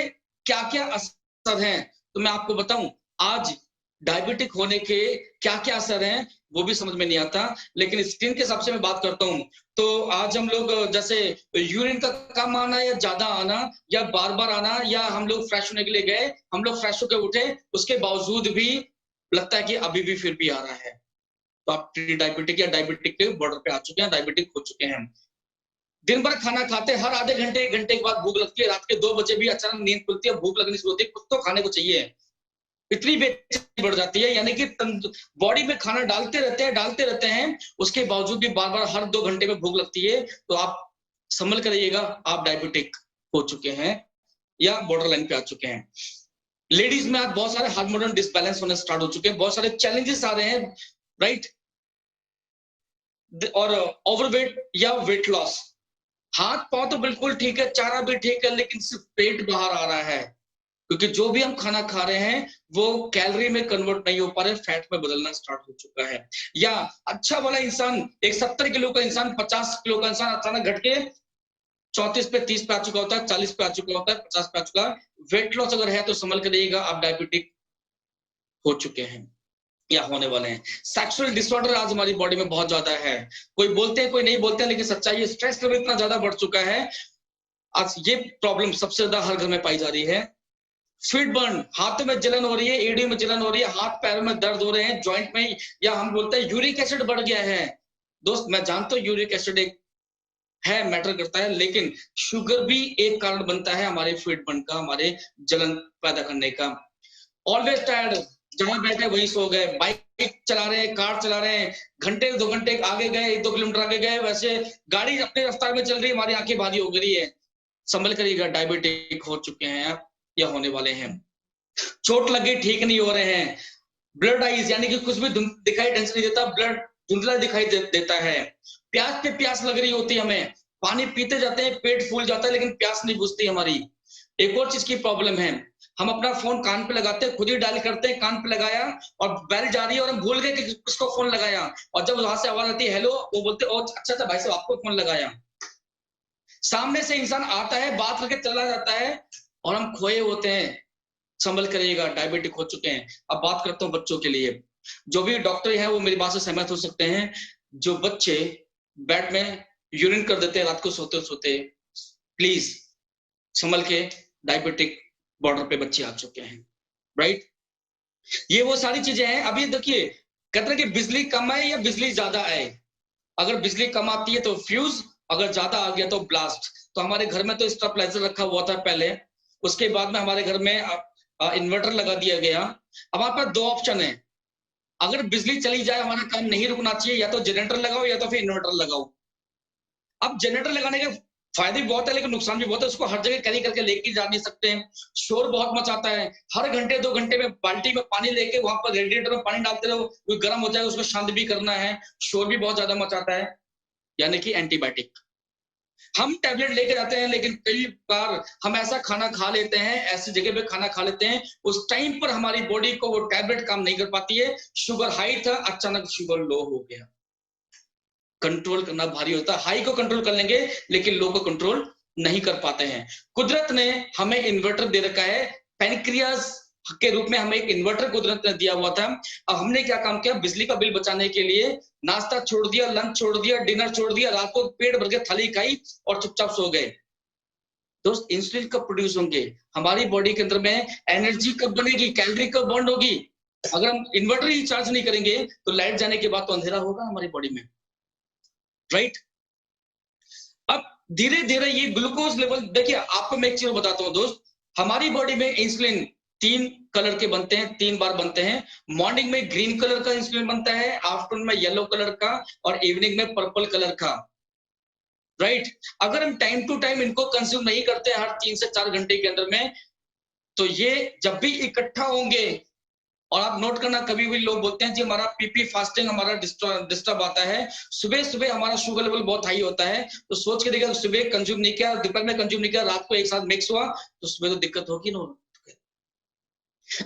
क्या क्या असर हैं तो मैं आपको बताऊं। आज डायबिटिक होने के क्या क्या असर हैं वो भी समझ में नहीं आता, लेकिन स्किन के हिसाब से मैं बात करता हूं। तो आज हम लोग जैसे यूरिन का कम आना या ज्यादा आना या बार बार आना, या हम लोग फ्रेश होने के लिए गए, हम लोग फ्रेश होकर उठे, उसके बावजूद भी लगता है कि अभी भी फिर भी आ रहा है, तो आप प्री डायबिटिक या डायबिटिक के बॉर्डर पे आ चुके हैं, डायबिटिक हो चुके हैं। दिन भर खाना खाते, हर आधे घंटे एक घंटे के बाद भूख लगती है, रात के 2 बजे भी अचानक नींद खुलती है, भूख लगनी शुरू होती है, कुछ तो खाने को चाहिए, इतनी बेचैनी बढ़ जाती है। यानी कि बॉडी में खाना डालते रहते हैं, उसके बावजूद भी बार बार हर 2 घंटे में भूख लगती है, तो आप संभल कर रहिएगा, आप डायबिटिक हो चुके हैं या बॉर्डर लाइन पे आ चुके हैं। लेडीज में आज बहुत सारे हार्मोनल डिसबैलेंस होने स्टार्ट हो चुके हैं, बहुत सारे चैलेंजेस आ रहे हैं, राइट। और ओवरवेट या वेट लॉस, हाथ पांव तो बिल्कुल ठीक है, चारा भी ठीक है, लेकिन सिर्फ पेट बाहर आ रहा है, क्योंकि जो भी हम खाना खा रहे हैं वो कैलोरी में कन्वर्ट नहीं हो पा रहे, फैट में बदलना स्टार्ट हो चुका है। या अच्छा वाला इंसान, एक 70 किलो का इंसान 50 किलो का इंसान अचानक घट के 34 पे 30 पे आ चुका होता है, 40 पे आ चुका होता है, 50 पे आ चुका है। वेट लॉस अगर है तो संभल कर रहिएगा, आप डायबिटिक हो चुके हैं या होने वाले हैं। सेक्सुअल डिसऑर्डर आज हमारी बॉडी में बहुत ज्यादा है, कोई बोलते हैं कोई नहीं बोलते हैं, लेकिन सच्चाई है, स्ट्रेस लेवल इतना ज्यादा बढ़ चुका है, आज ये प्रॉब्लम सबसे ज्यादा हर घर में पाई जा रही है। फीट बर्न, हाथों में जलन हो रही है, एड़ी में जलन हो रही है, हाथ पैरों में दर्द हो रहे हैं, जॉइंट में, या हम बोलते हैं यूरिक एसिड बढ़ गया है। दोस्त मैं जानता हूं यूरिक एसिड एक है, मैटर करता है, लेकिन शुगर भी एक कारण बनता है हमारे फीट बर्न का, हमारे जलन पैदा करने का। ऑलवेज टायर्ड, जहां बैठे वहीं सो गए, बाइक चला रहे हैं, कार चला रहे हैं, घंटे 2 घंटे आगे गए, 1-2 किलोमीटर आगे गए, वैसे गाड़ी अपने रफ्तार में चल रही है, हमारी आंखें भारी हो गई है, संभल करिएगा, डायबिटिक हो चुके हैं आप या होने वाले हैं। चोट लगी ठीक नहीं हो रहे हैं, ब्लड आइज, यानी कि कुछ भी दिखाई ढंग से नहीं देता, ब्लड धुंधला दिखाई देता है, प्यास पे प्यास लग रही होती है हमें, पानी पीते जाते हैं, पेट फूल जाता है, लेकिन प्यास नहीं बुझती हमारी। एक और चीज की प्रॉब्लम है, हम अपना फोन कान पे लगाते हैं, खुद ही डायल करते हैं, कान पे लगाया और बेल जा रही है और हम भूल गए कि किसको फोन लगाया, और जब वहां से आवाज आती है हेलो, वो बोलते ओ अच्छा भाई साहब आपको फोन लगाया। सामने से इंसान आता है, बात करके चला जाता है और हम खोए होते हैं, संभल करिएगा, डायबिटिक हो चुके हैं। अब बात करता हूँ बच्चों के लिए, जो भी डॉक्टर हैं वो मेरी बात से सहमत हो सकते हैं, जो बच्चे बेड में यूरिन कर देते हैं रात को सोते सोते, प्लीज संभल के, डायबिटिक बॉर्डर पे बच्चे आ चुके हैं, राइट। ये वो सारी चीजें हैं। अभी देखिए कहते हैं कि बिजली कम आए या बिजली ज्यादा आए, अगर बिजली कम आती है तो फ्यूज, अगर ज्यादा आ गया तो ब्लास्ट। तो हमारे घर में तो स्टेबलाइजर रखा हुआ था पहले, उसके बाद में हमारे घर में इन्वर्टर लगा दिया गया। अब हमारे पास 2 ऑप्शन है, अगर बिजली चली जाए हमारा काम नहीं रुकना चाहिए, या तो जनरेटर लगाओ या तो फिर इन्वर्टर लगाओ। अब जनरेटर लगाने के फायदे भी बहुत है लेकिन नुकसान भी बहुत है, उसको हर जगह कैरी करके लेके जा नहीं सकते हैं, शोर बहुत मचाता है, हर घंटे 2 घंटे में बाल्टी में पानी लेके वहां पर रेडिएटर में पानी डालते रहो, कोई गर्म हो जाए उसको शांत भी करना है, शोर भी बहुत ज्यादा मचाता है, यानी कि एंटीबायोटिक। हम टैबलेट लेके जाते हैं, लेकिन कई बार हम ऐसा खाना खा लेते हैं, ऐसी जगह पे खाना खा लेते हैं, उस टाइम पर हमारी बॉडी को वो टैबलेट काम नहीं कर पाती है। शुगर हाई था, अचानक शुगर लो हो गया। कंट्रोल करना भारी होता है। हाई को कंट्रोल कर लेंगे, लेकिन लो को कंट्रोल नहीं कर पाते हैं। कुदरत ने हमें इन्वर्टर दे रखा है, पैनक्रियाज के रूप में हमें एक इन्वर्टर कुदरत ने दिया हुआ था। अब हमने क्या काम किया, बिजली का बिल बचाने के लिए नाश्ता छोड़ दिया, लंच छोड़ दिया, डिनर छोड़ दिया, रात को पेट भर के थाली खाई और चुपचाप सो गए। दोस्त, इंसुलिन कब प्रोड्यूस होंगे, हमारी बॉडी के अंदर में एनर्जी कब बनेगी, कैलोरी कब बर्न होगी? अगर हम इन्वर्टर ही चार्ज नहीं करेंगे तो लाइट जाने के बाद तो अंधेरा होगा हमारी बॉडी में, राइट? अब धीरे धीरे ये ग्लूकोज लेवल, देखिए आपको मैं एक चीज बताता हूँ दोस्त, हमारी बॉडी में इंसुलिन 3 कलर के बनते हैं, 3 बार बनते हैं। मॉर्निंग में ग्रीन कलर का इंसुलिन बनता है, आफ्टरनून में येलो कलर का और इवनिंग में पर्पल कलर का, राइट? अगर हम टाइम टू टाइम इनको कंज्यूम नहीं करते हर 3 से 4 घंटे के अंदर में, तो ये जब भी इकट्ठा होंगे, और आप नोट करना, कभी भी लोग बोलते हैं जी हमारा पीपी फास्टिंग हमारा डिस्टर्ब आता है, सुबह सुबह हमारा शुगर लेवल बहुत हाई होता है, तो सोच के देखिए सुबह कंज्यूम नहीं किया, दोपहर में कंज्यूम नहीं किया, रात को एक साथ मिक्स हुआ, तो सुबह तो दिक्कत होगी ना।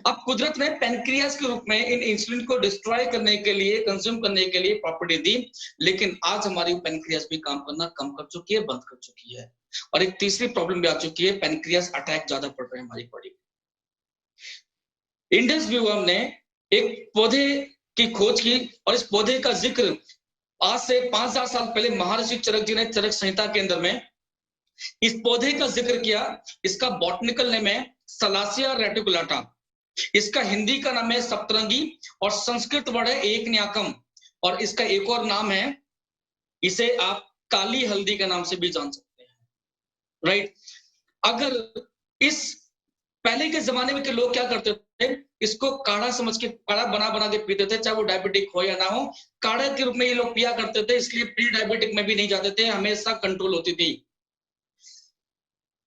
अब कुदरत ने पैनक्रियाज के रूप में इन इंसुलिन को डिस्ट्रॉय करने के लिए, कंज्यूम करने के लिए प्रॉपर्टी दी, लेकिन आज हमारी पैनक्रियाज भी काम करना कम कर चुकी है, बंद कर चुकी है। और एक तीसरी प्रॉब्लम भी आ चुकी है, पैनक्रियाज अटैक ज्यादा पड़ रहे हैं हमारी बॉडी में। इंडस व्यूअम ने एक पौधे की खोज की, और इस पौधे का जिक्र आज से 5000 साल पहले महर्षि चरक जी ने चरक संहिता के अंदर में इस पौधे का जिक्र किया। इसका बॉटनिकल नेम है सलासिया रेटिकुलाटा, इसका हिंदी का नाम है सप्तरंगी, और संस्कृत वर्ड है एकन्याकम, और इसका एक और नाम है, इसे आप काली हल्दी के नाम से भी जान सकते हैं, राइट? अगर इस पहले के जमाने में के लोग क्या करते थे, इसको काढ़ा समझ के, काढ़ा बना बना के पीते थे, चाहे वो डायबिटिक हो या ना हो, काढ़े के रूप में ये लोग पिया करते थे, इसलिए प्री डायबिटिक में भी नहीं जाते थे, हमेशा कंट्रोल होती थी।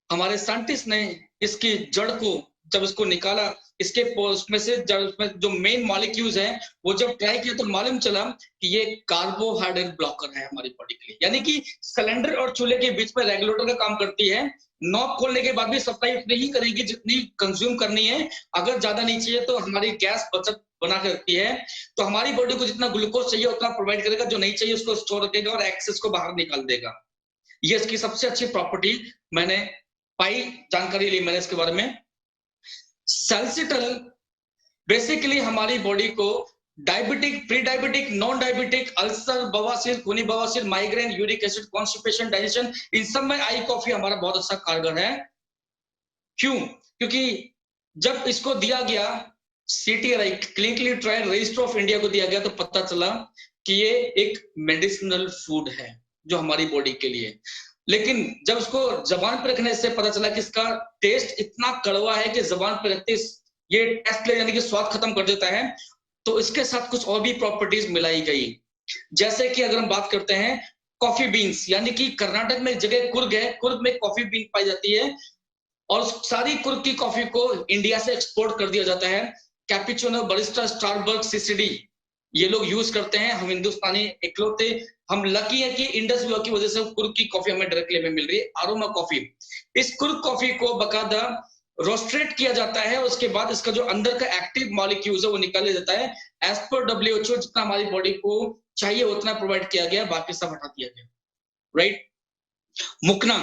हमारे साइंटिस्ट ने इसकी जड़ को जब इसको निकाला, इसके उसमें से उसमें जो मेन मॉलिक्यूल्स हैं, वो जब ट्राई किया तो मालूम चला कि ये कार्बोहाइड्रेट ब्लॉकर है हमारी बॉडी के लिए, यानी कि सिलेंडर और चूल्हे के बीच में रेगुलेटर का काम करती है। नॉब खोलने के बाद भी सप्लाई उतनी ही करेगी जितनी कंज्यूम करनी है, अगर ज्यादा नहीं चाहिए तो हमारी गैस बचत बना के रखती है। तो हमारी बॉडी को जितना ग्लूकोज चाहिए उतना प्रोवाइड करेगा, जो नहीं चाहिए उसको स्टोर रखेगा और एक्सेस को बाहर निकाल देगा। ये इसकी सबसे अच्छी प्रॉपर्टी मैंने पाई, जानकारी ली मैंने इसके बारे में। सैलसिटल बेसिकली हमारी बॉडी को diabetic, pre diabetic, non diabetic, ulcer, बवासीर, खूनी बवासीर, migraine, uric acid, constipation, digestion, इन सब में आई कॉफी हमारा बहुत अच्छा कारगर है। क्यों? क्योंकि जब इसको दिया गया CTRI, clinically trial register of India को दिया गया, तो पता चला कि ये एक मेडिसिनल फूड है जो हमारी बॉडी के लिए। लेकिन जब उसको जबान पर रखने से पता चला कि इसका टेस्ट इतना कड़वा है कि जबान पर रखते ये टेस्ट ले, यानी कि स्वाद खत्म कर देता है। तो इसके साथ कुछ और भी प्रॉपर्टीज मिलाई गई, जैसे कि अगर हम बात करते हैं कॉफी बीन्स, यानी कि कर्नाटक में एक जगह कुर्ग है, कुर्ग में कॉफी बीन पाई जाती है, और सारी कुर्ग की कॉफी को इंडिया से एक्सपोर्ट कर दिया जाता है। कैपुचिनो, बरिस्टा, स्टारबक्स, CCD ये लोग यूज करते हैं। हम हिंदुस्तानी इकलौते, हम लकी है कि इंडस व्यूअर की वजह से कुर्ग की कॉफी हमें डायरेक्टली में मिल रही है, अरोमा कॉफी। इस कुर्ग कॉफी को बकायदा रोस्टेट किया जाता है, उसके बाद इसका जो अंदर का एक्टिव मॉलिक्यूल्स है वो निकाला जाता है। एज पर WHO जितना हमारी बॉडी को चाहिए उतना प्रोवाइड किया गया, बाकी सब हटा दिया गया, राइट? मुकना,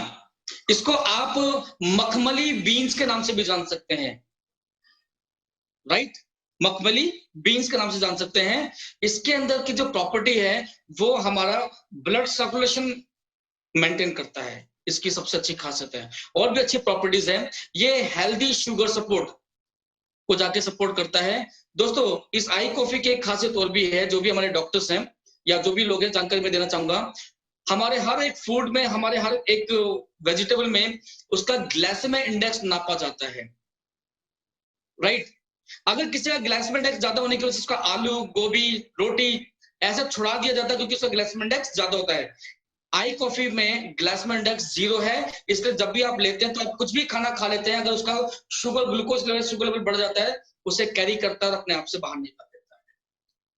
इसको आप मखमली बीन्स के नाम से भी जान सकते हैं, राइट? मखमली बीन्स के नाम से जान सकते हैं। इसके अंदर की जो प्रॉपर्टी है वो हमारा ब्लड सर्कुलेशन मेंटेन करता है, इसकी सबसे अच्छी खासियत है। और भी अच्छी प्रॉपर्टीज हैं, ये हेल्दी शुगर सपोर्ट को जाके सपोर्ट करता है। दोस्तों, इस आई कॉफी की एक खासियत और भी है, जो भी हमारे डॉक्टर्स हैं या जो भी लोग हैं, जानकारी मैं देना चाहूंगा। हमारे हर एक फूड में, हमारे हर एक वेजिटेबल में उसका ग्लाइसेमिक इंडेक्स नापा जाता है, राइट? अगर किसी का ग्लाइसेमिक इंडेक्स ज्यादा होने की वजह से उसका आलू, गोभी, रोटी ऐसा छुड़ा दिया जाता है, क्योंकि उसका ग्लाइसेमिक इंडेक्स ज्यादा होता है। आई कॉफी में ग्लाइसेमिक इंडेक्स 0 है, इसलिए जब भी आप लेते हैं तो आप कुछ भी खाना खा लेते हैं, अगर उसका sugar, glucose level, sugar level बढ़ जाता है, उसे कैरी करता है और अपने आप से बाहर निकाल देता है।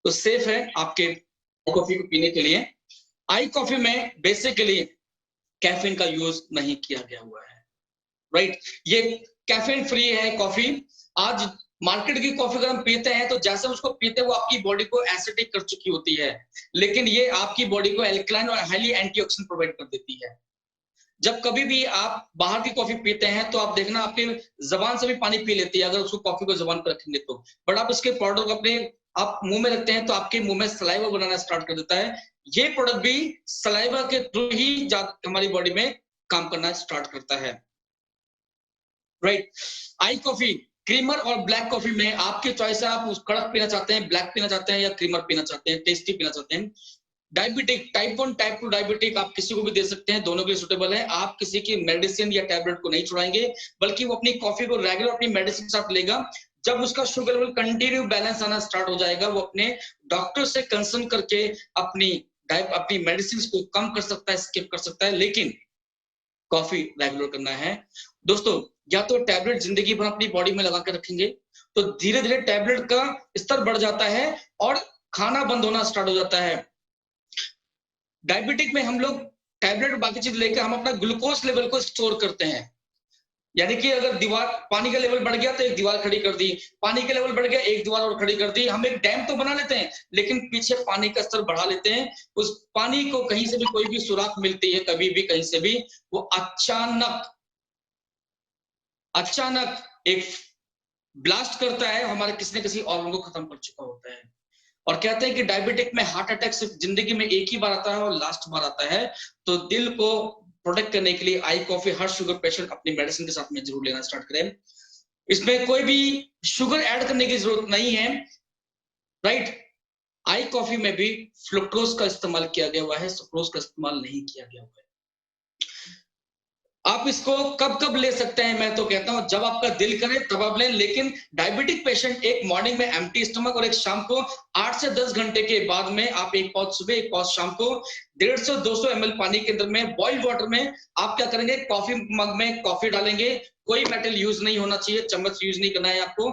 तो सेफ है आपके कॉफी को पीने के लिए। आई कॉफी में बेसिकली कैफीन का यूज नहीं किया गया हुआ है, राइट। ये कैफीन फ्री है कॉफी। आज मार्केट की कॉफी अगर हम पीते हैं तो जैसे उसको पीते हैं वो आपकी बॉडी को एसिडिक कर चुकी होती है, लेकिन ये आपकी बॉडी को एल्कलाइन और हाईली एंटीऑक्सीडेंट प्रोवाइड कर देती है। जब कभी भी आप बाहर की कॉफी पीते हैं तो आप देखना आपकी जबान से भी पानी पी लेती है अगर उसको कॉफी को जबान पर रखेंगे तो, बट आप इसके प्रोडक्ट अपने आप मुंह में रखते हैं तो आपके मुंह में सलाइवा बनाना स्टार्ट कर देता है। ये प्रोडक्ट भी सलाइवा के थ्रू ही हमारी बॉडी में काम करना स्टार्ट करता है, राइट। आई कॉफी, क्रीमर और ब्लैक कॉफी में आपकी चॉइस है, आप कड़क पीना चाहते हैं, ब्लैक पीना चाहते हैं या क्रीमर पीना चाहते हैं, टेस्टी पीना चाहते हैं। डायबिटिक, टाइप 1 टाइप 2 डायबिटिक आप किसी को भी दे सकते हैं, दोनों के लिए सुटेबल है। आप किसी की मेडिसिन या टैबलेट को नहीं छुड़ाएंगे, बल्कि वो अपनी कॉफी को रेगुलर अपनी मेडिसिन के साथ लेगा। जब उसका शुगर लेवल कंटिन्यू बैलेंस आना स्टार्ट हो जाएगा, वो अपने डॉक्टर से कंसल्ट करके अपनी मेडिसिन को कम कर सकता है, स्किप कर सकता है, लेकिन कॉफी रेगुलर करना है। दोस्तों, या तो टैबलेट जिंदगी भर अपनी बॉडी में लगा के रखेंगे तो धीरे धीरे टैबलेट का स्तर बढ़ जाता है और खाना बंद होना स्टार्ट हो जाता है। डायबिटिक में हम लोग टैबलेट बाकी चीज लेकर हम अपना ग्लूकोज लेवल को स्टोर करते हैं, यानी कि अगर दीवार पानी का लेवल बढ़ गया तो एक दीवार खड़ी कर दी, पानी का लेवल बढ़ गया एक दीवार और खड़ी कर दी। हम एक डैम तो बना लेते हैं लेकिन पीछे पानी का स्तर बढ़ा लेते हैं। उस पानी को कहीं से भी कोई भी सुराख मिलती है, कभी भी कहीं से भी, वो अचानक एक ब्लास्ट करता है, हमारे किसी न किसी ऑर्गन को खत्म कर चुका होता है। और कहते हैं कि डायबिटिक में हार्ट अटैक सिर्फ जिंदगी में एक ही बार आता है और लास्ट बार आता है। तो दिल को प्रोटेक्ट करने के लिए आई कॉफी हर शुगर पेशेंट अपनी मेडिसिन के साथ में जरूर लेना स्टार्ट करें। इसमें कोई भी शुगर ऐड करने की जरूरत नहीं है, राइट। आई कॉफी में भी फ्रुक्टोज का इस्तेमाल किया गया हुआ है, सुक्रोज का इस्तेमाल नहीं किया गया हुआ है। आप इसको कब कब ले सकते हैं? मैं तो कहता हूं जब आपका दिल करे तब आप लें, लेकिन डायबिटिक पेशेंट एक मॉर्निंग में एम्प्टी स्टमक और एक शाम को 8 से 10 घंटे के बाद में आप एक पाउच सुबह एक पाउच शाम को 150-200 ml पानी के अंदर में बॉइल्ड वाटर में आप क्या करेंगे, कॉफी मग में कॉफी डालेंगे। कोई मेटल यूज नहीं होना चाहिए, चम्मच यूज नहीं करना है आपको।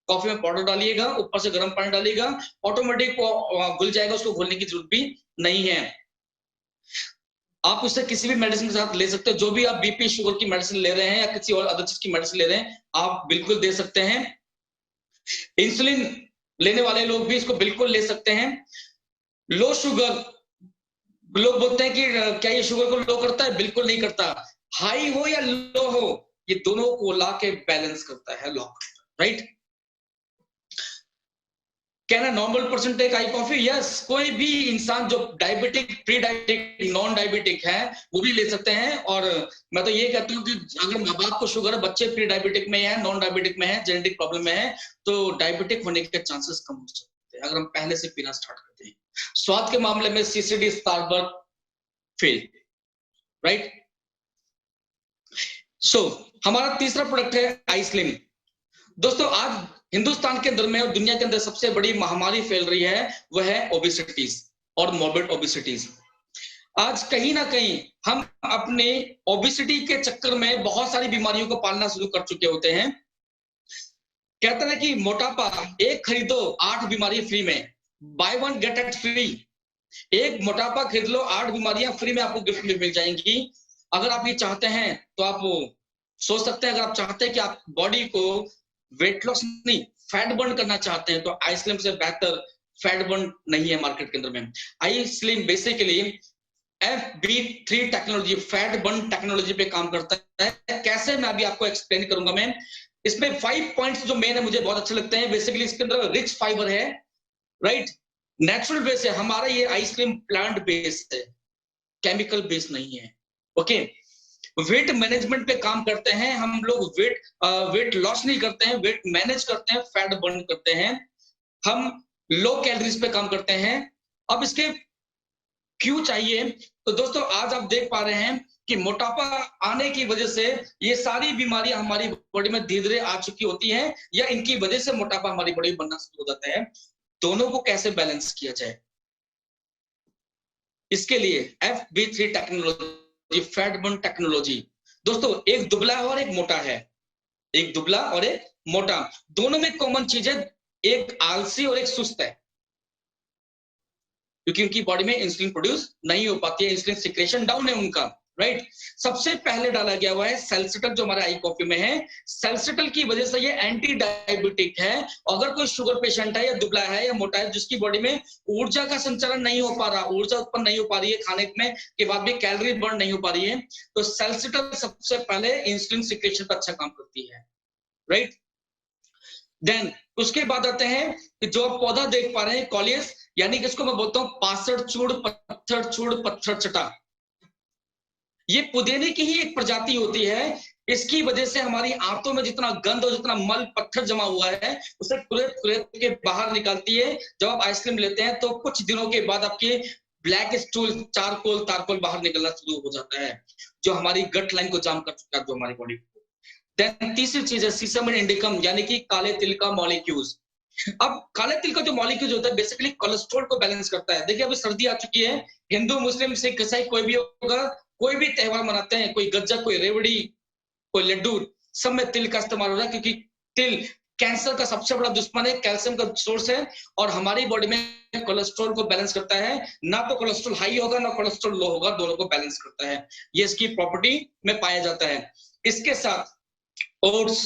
कॉफी में पाउडर डालिएगा, ऊपर से गर्म पानी डालिएगा, ऑटोमेटिक घुल जाएगा, उसको घोलने की जरूरत भी नहीं है। आप उससे किसी भी मेडिसिन के साथ ले सकते हो, जो भी आप बीपी शुगर की मेडिसिन ले रहे हैं या किसी और अदर चीज की मेडिसिन ले रहे हैं आप बिल्कुल दे सकते हैं। इंसुलिन लेने वाले लोग भी इसको बिल्कुल ले सकते हैं। लो शुगर, लोग बोलते हैं कि क्या ये शुगर को लो करता है? बिल्कुल नहीं करता। हाई हो या लो हो, ये दोनों को ला के बैलेंस करता है, लॉक, राइट। कहना normal person take I coffee? Yes, कोई भी इंसान जो diabetic, pre diabetic, non diabetic है वो भी ले सकते हैं। और मैं तो ये कहता हूँ कि अगर माँ बाप को शुगर है, बच्चे प्री डायबिटिक में है, नॉन डायबिटिक में है, जेनेटिक प्रॉब्लम में है, तो डायबिटिक होने के चांसेस कम हो सकते हैं अगर हम पहले से पीना स्टार्ट करते हैं। स्वाद के मामले में सीसीडी, स्टारबक्स फेल, राइट। सो हमारा तीसरा प्रोडक्ट है आई स्लिम। दोस्तों, आज हिंदुस्तान के अंदर में और दुनिया के अंदर सबसे बड़ी महामारी फैल रही है, वह है ओबेसिटीज और मॉर्बिड ओबेसिटीज। आज कहीं ना कहीं हम अपने ओबेसिटी के चक्कर में बहुत सारी बीमारियों को पालना शुरू कर चुके होते हैं। कहते हैं कि मोटापा एक खरीदो 8 बीमारी फ्री में, बाय 1 गेट इट फ्री। एक मोटापा खरीद लो, 8 बीमारियां फ्री में आपको गिफ्ट में मिल जाएंगी। अगर आप ये चाहते हैं तो आप सोच सकते हैं, अगर आप चाहते हैं कि आप बॉडी को वेट लॉस नहीं फैट बर्न करना चाहते हैं तो आई स्लिम से बेहतर फैट बर्न नहीं है मार्केट के अंदर में। I slim basically FB3 technology, fat burn technology पे काम करता है। कैसे, मैं अभी आपको एक्सप्लेन करूंगा। मैं इसमें 5 पॉइंट्स जो मेन है मुझे बहुत अच्छे लगते हैं। बेसिकली इसके अंदर रिच फाइबर है, राइट, नेचुरल बेस है। हमारा ये आई स्लिम प्लांट बेस्ड है, केमिकल बेस्ड नहीं है, ओके। वेट मैनेजमेंट पे काम करते हैं हम लोग। वेट लॉस नहीं करते हैं, वेट मैनेज करते हैं, फैट बर्न करते हैं। हम लो कैलोरीज पे काम करते हैं। अब इसके क्यों चाहिए, तो दोस्तों आज आप देख पा रहे हैं कि मोटापा आने की वजह से ये सारी बीमारियां हमारी बॉडी में धीरे धीरे आ चुकी होती हैं, या इनकी वजह से मोटापा हमारी बॉडी में बनना शुरू हो जाता है। दोनों को कैसे बैलेंस किया जाए, इसके लिए FB3 technology, fat burn technology. दोस्तों, एक दुबला है और एक मोटा है, एक दुबला और एक मोटा, दोनों में कॉमन चीज है, एक आलसी और एक सुस्त है, क्योंकि उनकी बॉडी में इंसुलिन प्रोड्यूस नहीं हो पाती है, इंसुलिन सिक्रेशन डाउन है उनका, राइट। सबसे पहले डाला गया हुआ है सेल्सिटल, जो हमारे आई कॉफी में है। सेल्सिटल की वजह से ये एंटी डायबिटिक है। अगर कोई शुगर पेशेंट है या दुबला है या मोटा है, जिसकी बॉडी में ऊर्जा का संचालन नहीं हो पा रहा, ऊर्जा उत्पन्न नहीं हो पा रही है खाने में के बाद भी, कैलोरी बर्न नहीं हो पा रही है, तो सेल्सिटल सबसे पहले इंसुलिन सिक्रेशन पर अच्छा काम करती है, राइट। देन उसके बाद आते हैं कि जो आप पौधा देख पा रहे हैं कॉलियस, यानी कि इसको मैं बोलता हूं पासड़ चूड़ पत्थर चटा। ये पुदीने की ही एक प्रजाति होती है। इसकी वजह से हमारी आंतों में जितना गंद और जितना मल पत्थर जमा हुआ है, उसे कुरेद के बाहर निकालती है। जब आप आइसक्रीम लेते हैं तो कुछ दिनों के बाद आपके ब्लैक स्टूल, तारकोल बाहर निकलना शुरू हो जाता है, जो हमारी गट लाइन को जाम कर चुका है, जो हमारी बॉडी को। देन तीसरी चीज है सीसम इंडिकम, यानी कि काले तिल का मॉलिक्यूल्स। अब काले तिल का जो मॉलिक्यूल होता है बेसिकली कोलेस्ट्रॉल को बैलेंस करता है। देखिए अभी सर्दी आ चुकी है, हिंदू मुस्लिम सिख ईसाई कोई भी होगा, कोई भी त्योहार मनाते हैं, कोई गज्जा, कोई रेवड़ी, कोई लड्डू, सब में तिल का इस्तेमाल हो रहा है, क्योंकि तिल कैंसर का सबसे बड़ा दुश्मन है, कैल्शियम का सोर्स है, और हमारी बॉडी में कोलेस्ट्रॉल को बैलेंस करता है। ना तो कोलेस्ट्रॉल हाई होगा ना कोलेस्ट्रॉल लो होगा, दोनों को बैलेंस करता है। ये इसकी प्रॉपर्टी में पाया जाता है। इसके साथ ओट्स,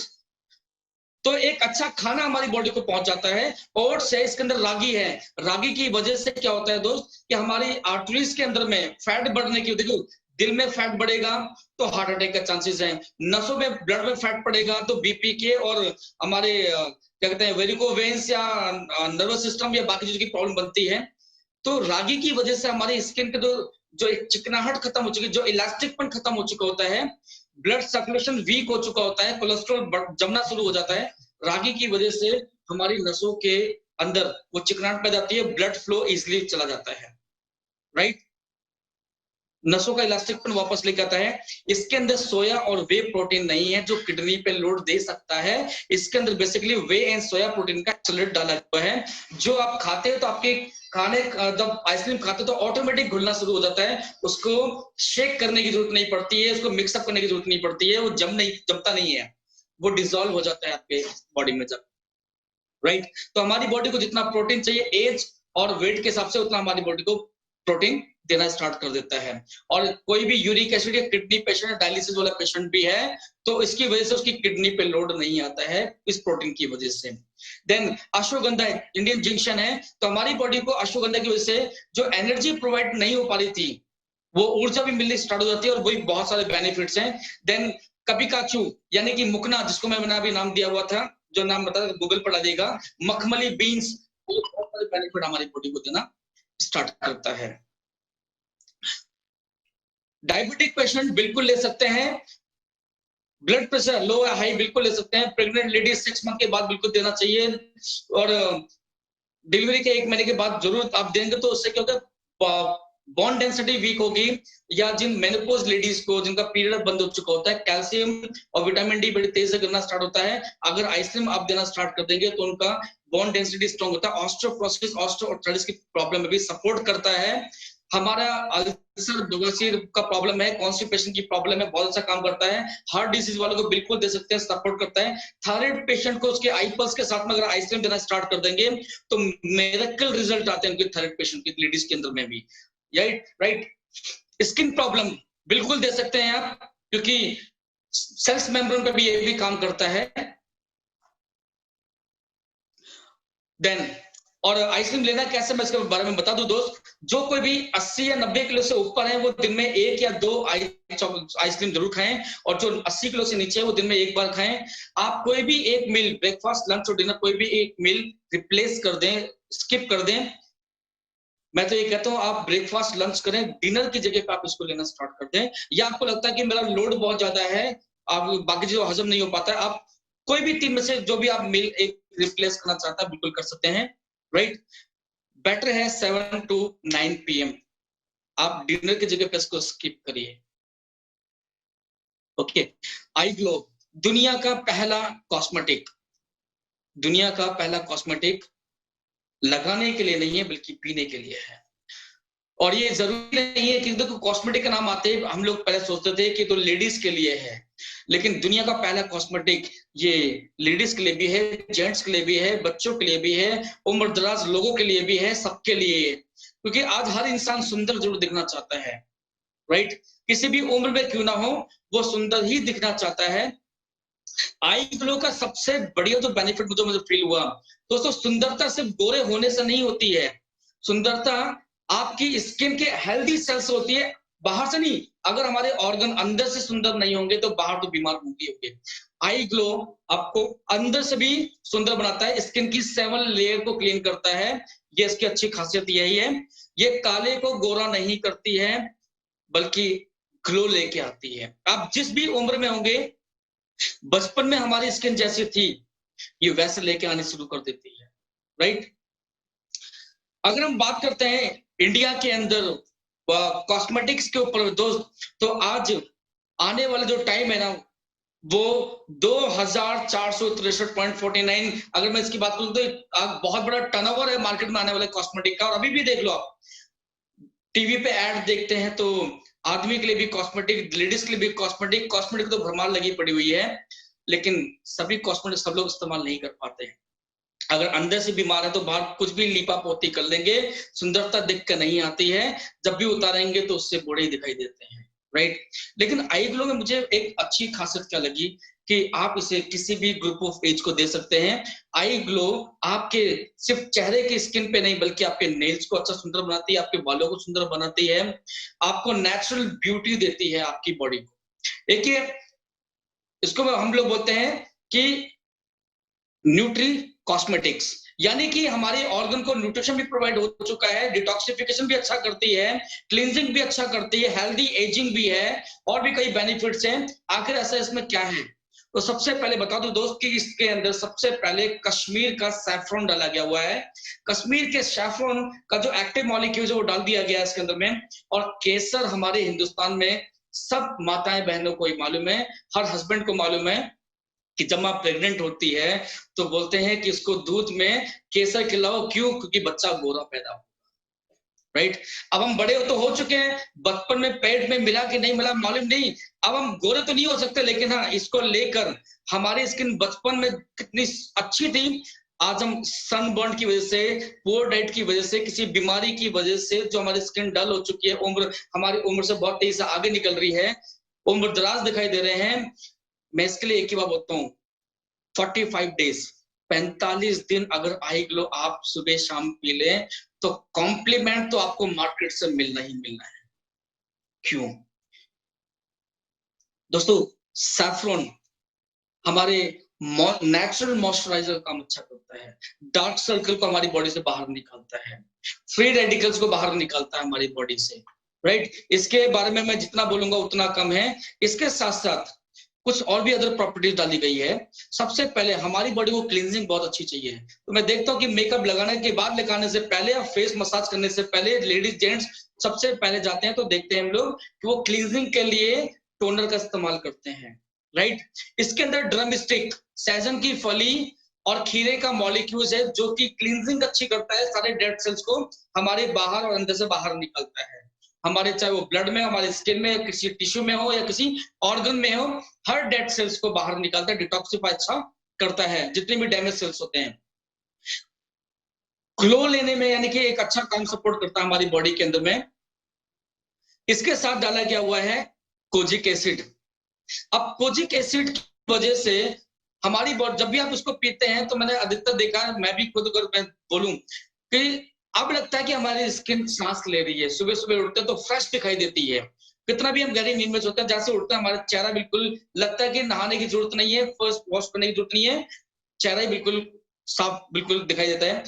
तो एक अच्छा खाना हमारी बॉडी को पहुंच जाता है। ओट्स है, इसके अंदर रागी है। रागी की वजह से क्या होता है दोस्त, कि हमारी आर्टरीज के अंदर में फैट बढ़ने की, देखो दिल में फैट बढ़ेगा तो हार्ट अटैक का चांसेस है, नसों में ब्लड में फैट पड़ेगा तो बीपी के और हमारे क्या कहते हैं वेरिकोवेन्स या नर्वस सिस्टम या बाकी चीजों की प्रॉब्लम बनती है। तो रागी की वजह से हमारी स्किन के जो एक चिकनाहट खत्म हो चुकी है, जो इलास्टिकपन खत्म हो चुका होता है, ब्लड सर्कुलेशन वीक हो चुका होता है, कोलेस्ट्रॉल जमना शुरू हो जाता है। रागी की वजह से हमारी नसों के अंदर वो चिकनाहट पैदा जाती है, ब्लड फ्लो इजिली चला जाता है, राइट। नसों का इलास्टिकपन वापस लेके आता है। इसके अंदर सोया और वे प्रोटीन नहीं है जो किडनी पे लोड दे सकता है। इसके अंदर basically way and soya protein का एक्सेलरेट डाला हुआ है। जो आप खाते हैं तो आपके खाने, जब आइसक्रीम खाते तो ऑटोमेटिक घुलना शुरू हो जाता है, उसको शेक करने की जरूरत नहीं पड़ती है, उसको मिक्सअप करने की जरूरत नहीं पड़ती है, वो जमता नहीं है, वो डिसॉल्व हो जाता है आपके बॉडी में जब, राइट। तो हमारी बॉडी को जितना प्रोटीन चाहिए एज और वेट के हिसाब से, उतना हमारी बॉडी को प्रोटीन देना स्टार्ट कर देता है। और कोई भी यूरिक एसिड या किडनी पेशेंट, डायलिसिस वाला पेशेंट भी है, तो इसकी वजह से उसकी किडनी पे लोड नहीं आता है इस प्रोटीन की वजह से। देन अश्वगंधा इंडियन जिंक्शन है, तो हमारी बॉडी को अश्वगंधा की वजह से जो एनर्जी प्रोवाइड नहीं हो पा रही थी, वो ऊर्जा भी मिलनी स्टार्ट हो जाती है, और वही बहुत सारे बेनिफिट्स हैं। देन कपिकाचू यानी कि मुकना, जिसको मैंने अभी नाम दिया हुआ था, जो नाम बता गूगल पर डालिएगा, मखमली बीन्स, बहुत सारे बेनिफिट हमारी बॉडी को देना स्टार्ट करता है। डायबिटिक पेशेंट बिल्कुल ले सकते हैं, ब्लड प्रेशर लो या हाई बिल्कुल ले सकते हैं, प्रेग्नेंट लेडीज 6 मंथ के बाद बिल्कुल देना चाहिए, और डिलीवरी के 1 महीने के बाद जरूर आप देंगे, तो उससे क्या होगा, बॉन डेंसिटी वीक होगी, या जिन मेनोपॉज लेडीज को जिनका पीरियड बंद हो चुका होता है, कैल्शियम और विटामिन डी बड़ी तेज से गिरना स्टार्ट होता है। अगर आइसक्रीम आप देना स्टार्ट कर देंगे तो उनका बॉन डेंसिटी स्ट्रॉन्ग होता है, ऑस्टियोपोरोसिस ऑस्टियोआर्थराइटिस की प्रॉब्लम में भी सपोर्ट करता है। हमारा अल्सर बवासीर का प्रॉब्लम है, कॉन्स्टिपेशन की प्रॉब्लम है, बहुत अच्छा काम करता है। हार्ट डिजीज वालों को बिल्कुल दे सकते हैं, सपोर्ट करता है। थायराइड पेशेंट को उसके आई पल्स के साथ में अगर आइसक्रीम देना स्टार्ट कर देंगे तो मिरेकल रिजल्ट आते हैं उनके थायराइड पेशेंट की, लेडीज के अंदर में भी, राइट। स्किन प्रॉब्लम बिल्कुल दे सकते हैं आप, क्योंकि सेल्स मेम्ब्रेन पे भी ये भी काम करता है। देन और आइसक्रीम लेना कैसे, मैं इसके बारे में बता दूं दोस्त, जो कोई भी 80 या 90 किलो से ऊपर है वो दिन में 1 या 2 आइसक्रीम जरूर खाएं, और जो 80 किलो से नीचे है वो दिन में 1 बार खाएं। आप कोई भी एक मील, ब्रेकफास्ट लंच और डिनर, कोई भी एक मील रिप्लेस कर दें, स्किप कर दें। मैं तो ये कहता हूं आप ब्रेकफास्ट लंच करें, डिनर की जगह पे आप इसको लेना स्टार्ट कर दें। या आपको लगता है कि मेरा लोड बहुत ज्यादा है, आप बाकी चीजों हजम नहीं हो पाता है, आप कोई भी 3 में से जो भी आप मील एक रिप्लेस करना चाहता है बिल्कुल कर सकते हैं, राइट। बेटर है 7 to 9 PM, आप डिनर की जगह पे इसको स्किप करिए, ओके। आई ग्लो दुनिया का पहला कॉस्मेटिक लगाने के लिए नहीं है बल्कि पीने के लिए है। और ये जरूरी नहीं है कि देखो कॉस्मेटिक का नाम आते ही हम लोग पहले सोचते थे कि तो लेडीज के लिए है, लेकिन दुनिया का पहला कॉस्मेटिक ये लेडीज के लिए भी है, जेंट्स के लिए भी है, बच्चों के लिए भी है, उम्रदराज लोगों के लिए भी है, सबके लिए है। क्योंकि आज हर इंसान सुंदर जरूर दिखना चाहता है, राइट। किसी भी उम्र में क्यों ना हो, वो सुंदर ही दिखना चाहता है। आई ग्लो का सबसे बढ़िया जो बेनिफिट मुझे फील हुआ दोस्तों, सुंदरता सिर्फ गोरे होने से नहीं होती है। सुंदरता आपकी स्किन के हेल्दी सेल्स होती है, बाहर से नहीं। अगर हमारे ऑर्गन अंदर से सुंदर नहीं होंगे तो बाहर तो बीमार होंगे। आई ग्लो आपको अंदर से भी सुंदर बनाता है, स्किन की 7 लेयर को क्लीन करता है। ये इसकी अच्छी खासियत यही है। ये काले को गोरा नहीं करती है, बल्कि ग्लो लेके आती है। आप जिस भी उम्र में होंगे, बचपन में हमारी स्किन जैसी थी, ये वैसे लेके आनी शुरू कर देती है, राइट। अगर हम बात करते हैं इंडिया के अंदर कॉस्मेटिक्स के ऊपर दोस्त, तो आज आने वाला जो टाइम है ना, वो 2463.49, अगर मैं इसकी बात करूं तो बहुत बड़ा टर्नओवर है मार्केट में आने वाले कॉस्मेटिक का। और अभी भी देख लो, आप टीवी पे ऐड देखते हैं तो आदमी के लिए भी कॉस्मेटिक, लेडीज के लिए भी कॉस्मेटिक तो भरमार लगी पड़ी हुई है, लेकिन सभी कॉस्मेटिक सब लोग इस्तेमाल नहीं कर पाते हैं। अगर अंदर से बीमार है तो बाहर कुछ भी लीपा पोती कर लेंगे, सुंदरता दिख कर नहीं आती है। जब भी उतारेंगे तो उससे बूढ़े ही दिखाई देते हैं, राइट। लेकिन आई ग्लो में मुझे एक अच्छी खासियत क्या लगी कि आप इसे किसी भी ग्रुप ऑफ एज को दे सकते हैं। आई ग्लो आपके सिर्फ चेहरे की स्किन पे नहीं, बल्कि आपके नेल्स को अच्छा सुंदर बनाती है, आपके बालों को सुंदर बनाती है, आपको नेचुरल ब्यूटी देती है आपकी बॉडी को। देखिए, इसको हम लोग बोलते हैं कि न्यूट्री कॉस्मेटिक्स, यानी कि हमारे ऑर्गन को न्यूट्रिशन भी प्रोवाइड हो चुका है, डिटॉक्सिफिकेशन भी अच्छा करती है, क्लींजिंग भी अच्छा करती है, हेल्दी एजिंग भी है, और भी कई बेनिफिट्स हैं। आखिर ऐसा इसमें क्या है? तो सबसे पहले बता दूं दोस्त कि इसके अंदर सबसे पहले कश्मीर का सैफरन डाला गया हुआ है। कश्मीर के सैफरन का जो एक्टिव मॉलिक्यूल है वो डाल दिया गया है इसके अंदर में। और केसर हमारे हिंदुस्तान में सब माताएं बहनों को ही मालूम है, हर हस्बैंड को मालूम है कि जब मां प्रेग्नेंट होती है तो बोलते हैं कि इसको दूध में केसर खिलाओ। क्यों? क्योंकि बच्चा गोरा पैदा हो, राइट। अब हम बड़े तो हो चुके हैं, बचपन में पेट में मिला कि नहीं मिला मालूम नहीं। अब हम गोरे तो नहीं हो सकते, लेकिन हाँ, इसको लेकर हमारी स्किन बचपन में कितनी अच्छी थी, आज हम सनबर्न की वजह से, पुअर डाइट की वजह से, किसी बीमारी की वजह से जो हमारी स्किन डल हो चुकी है, हमारी उम्र से बहुत तेजी से आगे निकल रही है, उम्र दराज दिखाई दे रहे हैं। मैं इसके लिए एक ही बात बोलता हूँ, 45 डेज, 45 दिन अगर आई ग्लो आप सुबह शाम पी लें तो कॉम्प्लीमेंट तो आपको मार्केट से मिलना ही मिलना है। क्यों दोस्तों? सैफरन हमारे नेचुरल मॉइस्चराइजर का काम अच्छा करता है, डार्क सर्कल को हमारी बॉडी से बाहर निकालता है, फ्री रेडिकल्स को बाहर निकालता है हमारी बॉडी से, राइट। इसके बारे में मैं जितना बोलूंगा उतना कम है। इसके साथ साथ कुछ और भी अदर प्रॉपर्टीज डाली गई है। सबसे पहले हमारी बॉडी को क्लींजिंग बहुत अच्छी चाहिए, तो मैं देखता हूँ कि मेकअप लगाने के बाद, लगाने से पहले और फेस मसाज करने से पहले लेडीज जेंट्स सबसे पहले जाते हैं तो देखते हैं हम लोग कि वो क्लींजिंग के लिए टोनर का इस्तेमाल करते हैं, राइट। इसके अंदर ड्रम स्टिक, सहजन की फली और खीरे का मॉलिक्यूल्स है जो कि क्लींजिंग अच्छी करता है, सारे डेड सेल्स को हमारे बाहर और अंदर से बाहर निकालता है। हमारे चाहे वो ब्लड में, हमारे स्किन में, किसी टिश्यू में हो या किसी ऑर्गन में हो, हर डेड सेल्स को बाहर निकालता है, डिटॉक्सिफाई अच्छा करता है जितने भी डैमेज सेल्स होते हैं। ग्लो लेने में यानी कि एक अच्छा काम सपोर्ट करता है हमारी बॉडी के अंदर में। इसके साथ डाला गया हुआ है कोजिक एसिड। अब कोजिक एसिड की वजह से हमारी बॉडी, जब भी आप उसको पीते हैं तो मैंने अधिकतर देखा है, मैं भी खुद अगर मैं बोलूं कि अब लगता है कि हमारी स्किन सांस ले रही है। सुबह सुबह उठते हैं तो फ्रेश दिखाई देती है, कितना भी हम गहरी नींद में सोते हैं, जैसे उठते हैं हमारा चेहरा बिल्कुल लगता है कि नहाने की जरूरत नहीं है, फर्स्ट वॉश करने की जरूरत नहीं है, चेहरा ही बिल्कुल साफ बिल्कुल दिखाई देता है।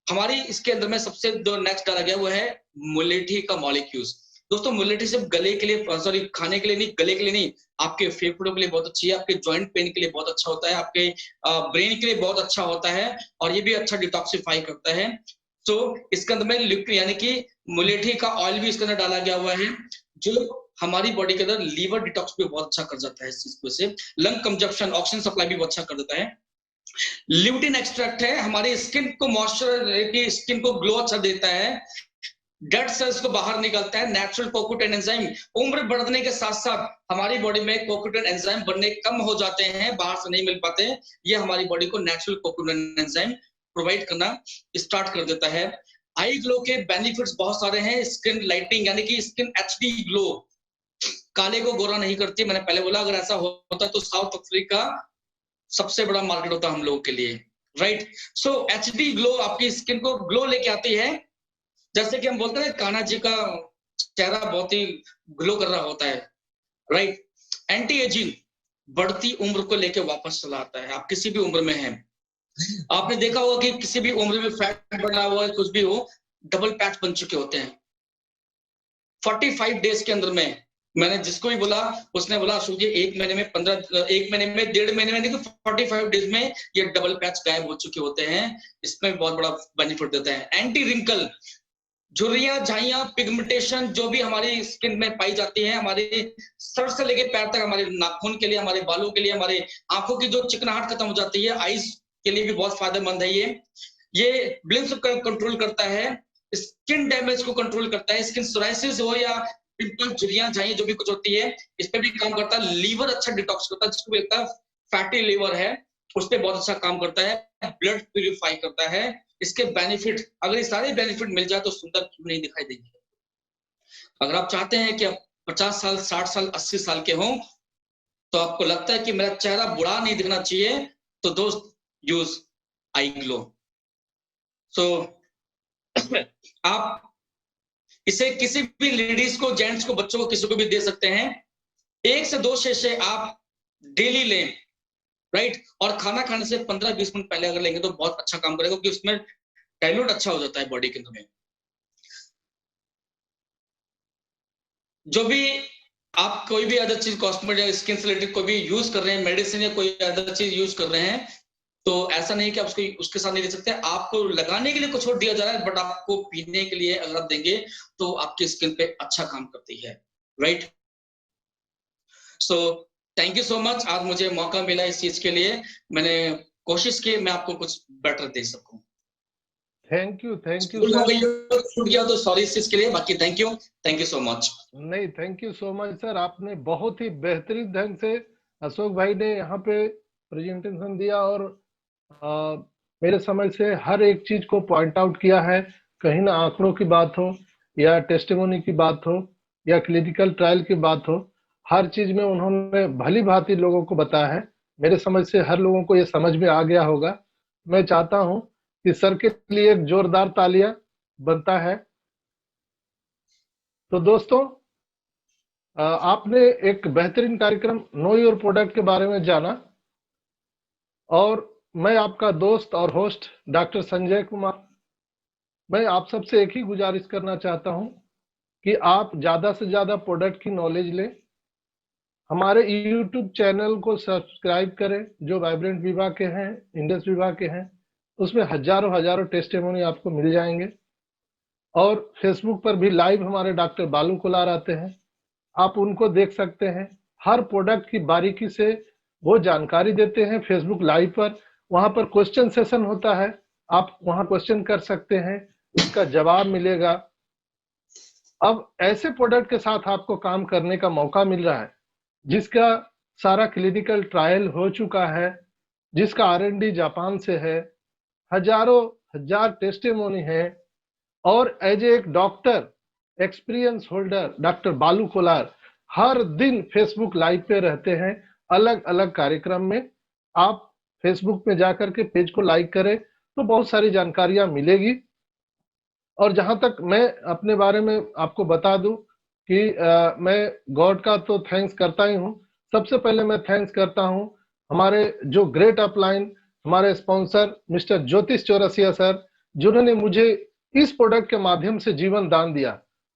हमारी इसके अंदर में सबसे जो नेक्स्ट डाला गया वो है मुलेठी का मॉलिक्यूल्स। दोस्तों मुलेठी सिर्फ गले के लिए, सॉरी खाने के लिए नहीं, गले के लिए नहीं, आपके फेफड़ों के लिए बहुत अच्छी है, आपके जॉइंट पेन के लिए बहुत अच्छा होता है, आपके ब्रेन के लिए बहुत अच्छा होता है, और ये भी अच्छा डिटॉक्सिफाई करता है। तो इसके अंदर में लिक्विड यानी कि मुलेठी का ऑयल भी इसके अंदर डाला गया हुआ है, जो हमारी बॉडी के अंदर लीवर डिटॉक्स भी बहुत अच्छा कर जाता है। इस चीज से लंग कंजप्शन, ऑक्सीजन सप्लाई भी बहुत अच्छा कर देता है। ल्यूटिन एक्सट्रैक्ट है, हमारी स्किन को मॉइस्चर, स्किन को ग्लो अच्छा देता है, डेड सेल्स को बाहर निकालता है। नेचुरल कोकुटेन एंजाइम, उम्र बढ़ने के साथ साथ हमारी बॉडी में कोकुटेन एंजाइम बनने कम हो जाते हैं, बाहर से नहीं मिल पाते, ये हमारी बॉडी को नेचुरल कोकुटेन एंजाइम प्रोवाइड करना स्टार्ट कर देता है। आई ग्लो के बेनिफिट्स बहुत सारे हैं। स्किन लाइटिंग यानी कि स्किन एचडी ग्लो, काले को गोरा नहीं करती। मैंने पहले बोला अगर ऐसा होता तो साउथ अफ्रीका सबसे बड़ा मार्केट होता हम लोगों के लिए, राइट। सो एचडी ग्लो आपकी स्किन को ग्लो लेके आती है। जैसे कि हम बोलते हैं कान्हा जी का चेहरा बहुत ही ग्लो कर रहा होता है, राइट। एंटी एजिंग बढ़ती उम्र को लेके वापस चला आता है। आप किसी भी उम्र में हैं, आपने देखा होगा कि किसी भी उम्र में फैट बढ़ा हुआ है, कुछ भी हो, डबल पैच बन चुके होते हैं 45 डेज के अंदर में। मैंने जिसको भी बोला उसने बोला अशोक जी 1 महीने में 15, 1 महीने में 1.5 महीने में नहीं, 45 डेज में ये डबल पैच गायब हो चुके होते हैं। इसमें बहुत बड़ा बेनिफिट देता है। एंटी रिंकल, झुर्रियां, झाइयां, पिगमेंटेशन जो भी हमारी स्किन में पाई जाती है, हमारे सर से लेके पैर तक, हमारे नाखून के लिए, हमारे बालों के लिए, हमारे आंखों की जो चिकनाहट खत्म हो जाती है, आईज के लिए भी बहुत फायदेमंद है ये ब्लिंस को कंट्रोल करता है, स्किन डैमेज को कंट्रोल करता है, स्किन सोराइसिस हो या पिंपल, झुर्रियां, झाइयां जो भी कुछ होती है, इस पे भी काम करता है। लीवर अच्छा डिटॉक्स करता है, जिसको बोलता है फैटी लीवर है, उस पर बहुत अच्छा काम करता है। ब्लड प्यूरिफाई करता है। इसके बेनिफिट, अगर ये सारे बेनिफिट मिल जाए तो सुंदर क्यों नहीं दिखाई देंगे। अगर आप चाहते हैं कि आप 50 साल, 60 साल, 80 साल के हों, तो आपको लगता है कि मेरा चेहरा बुरा नहीं दिखना चाहिए, तो दोस्त यूज आई ग्लो। सो आप इसे किसी भी लेडीज को, जेंट्स को, बच्चों को, किसी को भी दे सकते हैं। 1 से 2 शेशे आप डेली लें, राइट। और खाना खाने से 15-20 मिनट पहले अगर लेंगे तो बहुत अच्छा काम करेगा, क्योंकि उसमें डाइल्यूट अच्छा हो जाता है बॉडी के अंदर में। जो भी आप कोई भी अदर चीज, कॉस्मेटिक या स्किन से रिलेटेड कोई भी यूज कर रहे हैं, मेडिसिन या कोई अदर चीज यूज कर रहे हैं, तो ऐसा नहीं कि आप उसके साथ नहीं दे सकते। आपको लगाने के लिए कुछ और दिया जा रहा है, बट आपको पीने के लिए अगर आप देंगे तो आपकी स्किन पे अच्छा काम करती है, right. So thank you so much. आज मुझे मौका मिला इस चीज के लिए, मैंने कोशिश की मैं आपको कुछ बेटर दे सकूं। थैंक यू हो गई हो, छूट गया तो सॉरी इस चीज के लिए, बाकी थैंक यू सो मच। नहीं, thank you so much sir. आपने बहुत ही बेहतरीन ढंग से अशोक भाई ने यहाँ पे प्रेजेंटेशन दिया और आ, मेरे समझ से हर एक चीज को पॉइंट आउट किया है। कहीं ना आंकड़ों की बात हो या टेस्टिमोनी की बात हो या क्लिनिकल ट्रायल की बात हो, हर चीज में उन्होंने भली भांति लोगों को बताया है। मेरे समझ से हर लोगों को ये समझ में आ गया होगा। मैं चाहता हूँ कि सर के लिए एक जोरदार तालियां बनता है। तो दोस्तों, आपने एक बेहतरीन कार्यक्रम नो योर प्रोडक्ट के बारे में जाना, और मैं आपका दोस्त और होस्ट डॉक्टर संजय कुमार, मैं आप सबसे एक ही गुजारिश करना चाहता हूं कि आप ज्यादा से ज्यादा प्रोडक्ट की नॉलेज लें। हमारे यूट्यूब चैनल को सब्सक्राइब करें, जो वाइब्रेंट विभाग के हैं, इंडस विभाग के हैं, उसमें हजारों हजारों टेस्टिमोनी आपको मिल जाएंगे। और फेसबुक पर भी लाइव हमारे डॉक्टर बालू कोलार आते हैं, आप उनको देख सकते हैं। हर प्रोडक्ट की बारीकी से वो जानकारी देते हैं फेसबुक लाइव पर। वहां पर क्वेश्चन सेशन होता है, आप वहां क्वेश्चन कर सकते हैं, उसका जवाब मिलेगा। अब ऐसे प्रोडक्ट के साथ आपको काम करने का मौका मिल रहा है जिसका सारा क्लिनिकल ट्रायल हो चुका है, जिसका R&D जापान से है, हजारों हजार टेस्टिमोनी है। और एज एक डॉक्टर, एक्सपीरियंस होल्डर डॉक्टर बालू कोलार हर दिन फेसबुक लाइव पे रहते हैं, अलग अलग कार्यक्रम में। आप फेसबुक पे जाकर के पेज को लाइक करें तो बहुत सारी जानकारियां मिलेगी। और जहां तक मैं अपने बारे में आपको बता दूं कि मैं गॉड का तो थैंक्स करता ही हूं। सबसे पहले मैं थैंक्स करता हूं हमारे जो ग्रेट अपलाइन, हमारे स्पॉन्सर मिस्टर ज्योतिष चौरसिया सर, जिन्होंने मुझे इस प्रोडक्ट के माध्यम से जीवन दान दिया।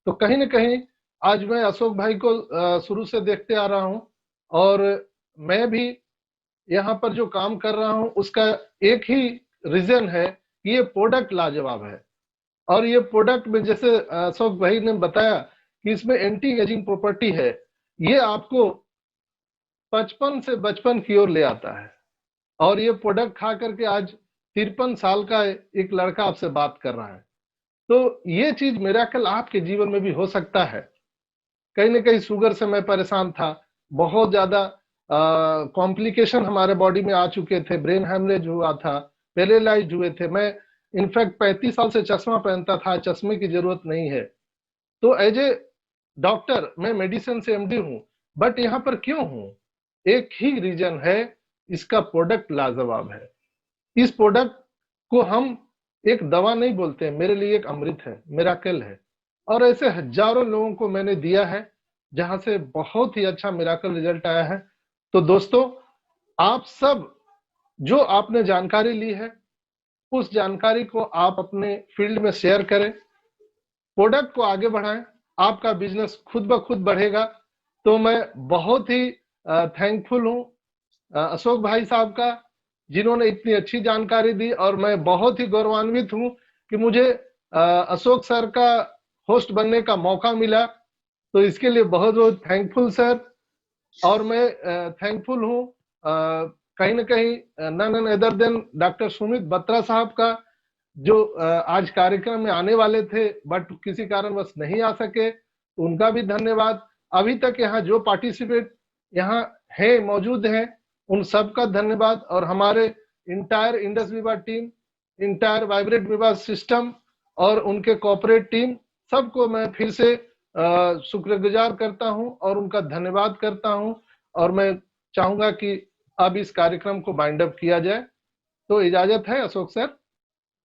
तो कहीं ना कहीं आज मैं अशोक भाई को शुरू से देखते आ रहा हूं, और मैं भी यहाँ पर जो काम कर रहा हूं उसका एक ही रीजन है कि ये प्रोडक्ट लाजवाब है। और ये प्रोडक्ट में जैसे अशोक भाई ने बताया कि इसमें एंटी एजिंग प्रॉपर्टी है, ये आपको 55 से बचपन की ओर ले आता है। और ये प्रोडक्ट खा करके आज 53 साल का एक लड़का आपसे बात कर रहा है। तो ये चीज मिरेकल आपके जीवन में भी हो सकता है। कहीं ना कहीं शुगर से मैं परेशान था, बहुत ज्यादा कॉम्प्लिकेशन हमारे बॉडी में आ चुके थे, ब्रेन हैमरेज हुआ था, पैरालाइज्ड हुए थे। मैं इनफैक्ट 35 साल से चश्मा पहनता था, चश्मे की जरूरत नहीं है। तो एज ए डॉक्टर, मैं मेडिसिन से एमडी हूं, बट यहाँ पर क्यों हूं? एक ही रीजन है, इसका प्रोडक्ट लाजवाब है। इस प्रोडक्ट को हम एक दवा नहीं बोलते, मेरे लिए एक अमृत है, मिराकल है। और ऐसे हजारों लोगों को मैंने दिया है जहां से बहुत ही अच्छा मिराकल रिजल्ट आया है। तो दोस्तों, आप सब जो आपने जानकारी ली है, उस जानकारी को आप अपने फील्ड में शेयर करें, प्रोडक्ट को आगे बढ़ाएं, आपका बिजनेस खुद ब खुद बढ़ेगा। तो मैं बहुत ही थैंकफुल हूं अशोक भाई साहब का, जिन्होंने इतनी अच्छी जानकारी दी, और मैं बहुत ही गौरवान्वित हूं कि मुझे अशोक सर का होस्ट बनने का मौका मिला। तो इसके लिए बहुत बहुत थैंकफुल सर। और मैं थैंकफुल हूं कहीं ना कहीं none other than doctor Sumit Batra साहब का, जो आज कार्यक्रम में आने वाले थे बट किसी कारणवश नहीं आ सके, उनका भी धन्यवाद। अभी तक यहाँ जो पार्टिसिपेट यहाँ है, मौजूद हैं, उन सबका धन्यवाद। और हमारे इंटायर इंडस विवा टीम, इंटायर वाइब्रेट विवा सिस्टम और उनके कॉर्पोरेट टीम, सबको मैं फिर से शुक्रगुजार करता हूं और उनका धन्यवाद करता हूं। और मैं चाहूंगा कि अब इस कार्यक्रम को बाइंड अप किया जाए। तो इजाजत है अशोक सर।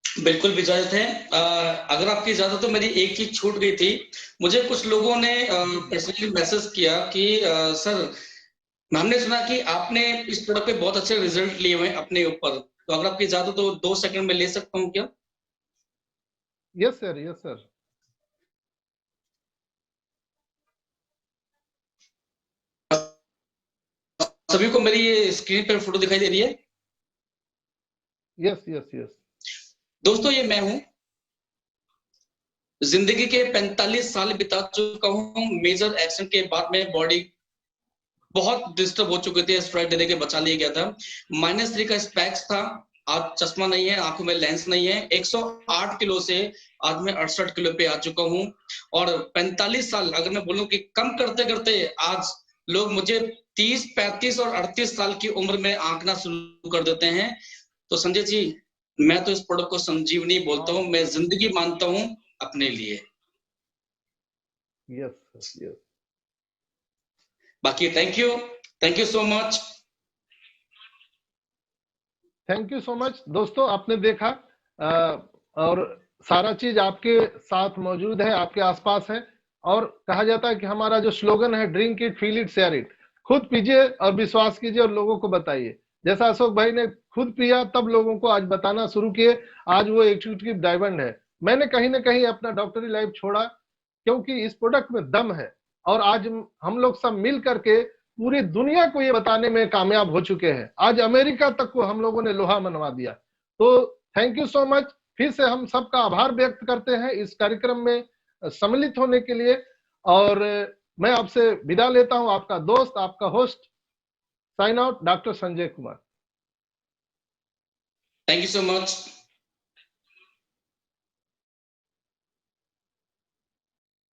बिल्कुल इजाजत है। अगर आपकी इजाजत हो, मेरी एक चीज छूट गई थी। मुझे कुछ लोगों ने पर्सनली मैसेज किया कि सर, हमने सुना कि आपने इस प्रोडक्ट पे बहुत अच्छे रिजल्ट लिए हुए हैं अपने ऊपर, तो अगर आपकी इजाजत हो 2 सेकंड में ले सकता हूँ क्या? Yes sir, yes sir. सभी को मेरी ये स्क्रीन पर फोटो दिखाई दे रही है? Yes yes yes. दोस्तों, ये मैं हूं। जिंदगी के 45 साल बिता चुका हूं। मेजर एक्सीडेंट के बाद में बॉडी बहुत डिस्टर्ब हो चुके थे, स्टेरॉइड दे के बचा लिया गया था। -3 का स्पेक्स था, आज चश्मा नहीं है, आंखों में लेंस नहीं है। 108 किलो से आज मैं 68 किलो पे आ चुका हूं। और 45 साल अगर मैं बोलूं कि कम करते करते आज लोग मुझे 30, 35 और 38 साल की उम्र में आंकना शुरू कर देते हैं। तो संजय जी, मैं तो इस प्रोडक्ट को संजीवनी बोलता हूं, मैं जिंदगी मानता हूं अपने लिए। Yes yes. बाकी thank you so much. Thank you so much. दोस्तों, आपने देखा और सारा चीज आपके साथ मौजूद है, आपके आसपास है। और कहा जाता है कि हमारा जो स्लोगन है, drink it, feel it, share it. खुद पीजिए और विश्वास कीजिए और लोगों को बताइए। जैसा अशोक भाई ने खुद पिया, तब लोगों को आज बताना शुरू किए। आज वो एग्जीक्यूटिव डायमंड है। मैंने कहीं ना कहीं अपना डॉक्टरी लाइफ छोड़ा, क्योंकि इस प्रोडक्ट में दम है। और आज हम लोग सब मिल करके पूरी दुनिया को ये बताने में कामयाब हो चुके हैं। आज अमेरिका तक को हम लोगों ने लोहा मनवा दिया। तो थैंक यू सो मच। फिर से हम सबका आभार व्यक्त करते हैं इस कार्यक्रम में सम्मिलित होने के लिए। और मैं आपसे विदा लेता हूं, आपका दोस्त, आपका host, sign out, doctor Sanjay Kumar. Thank you so much.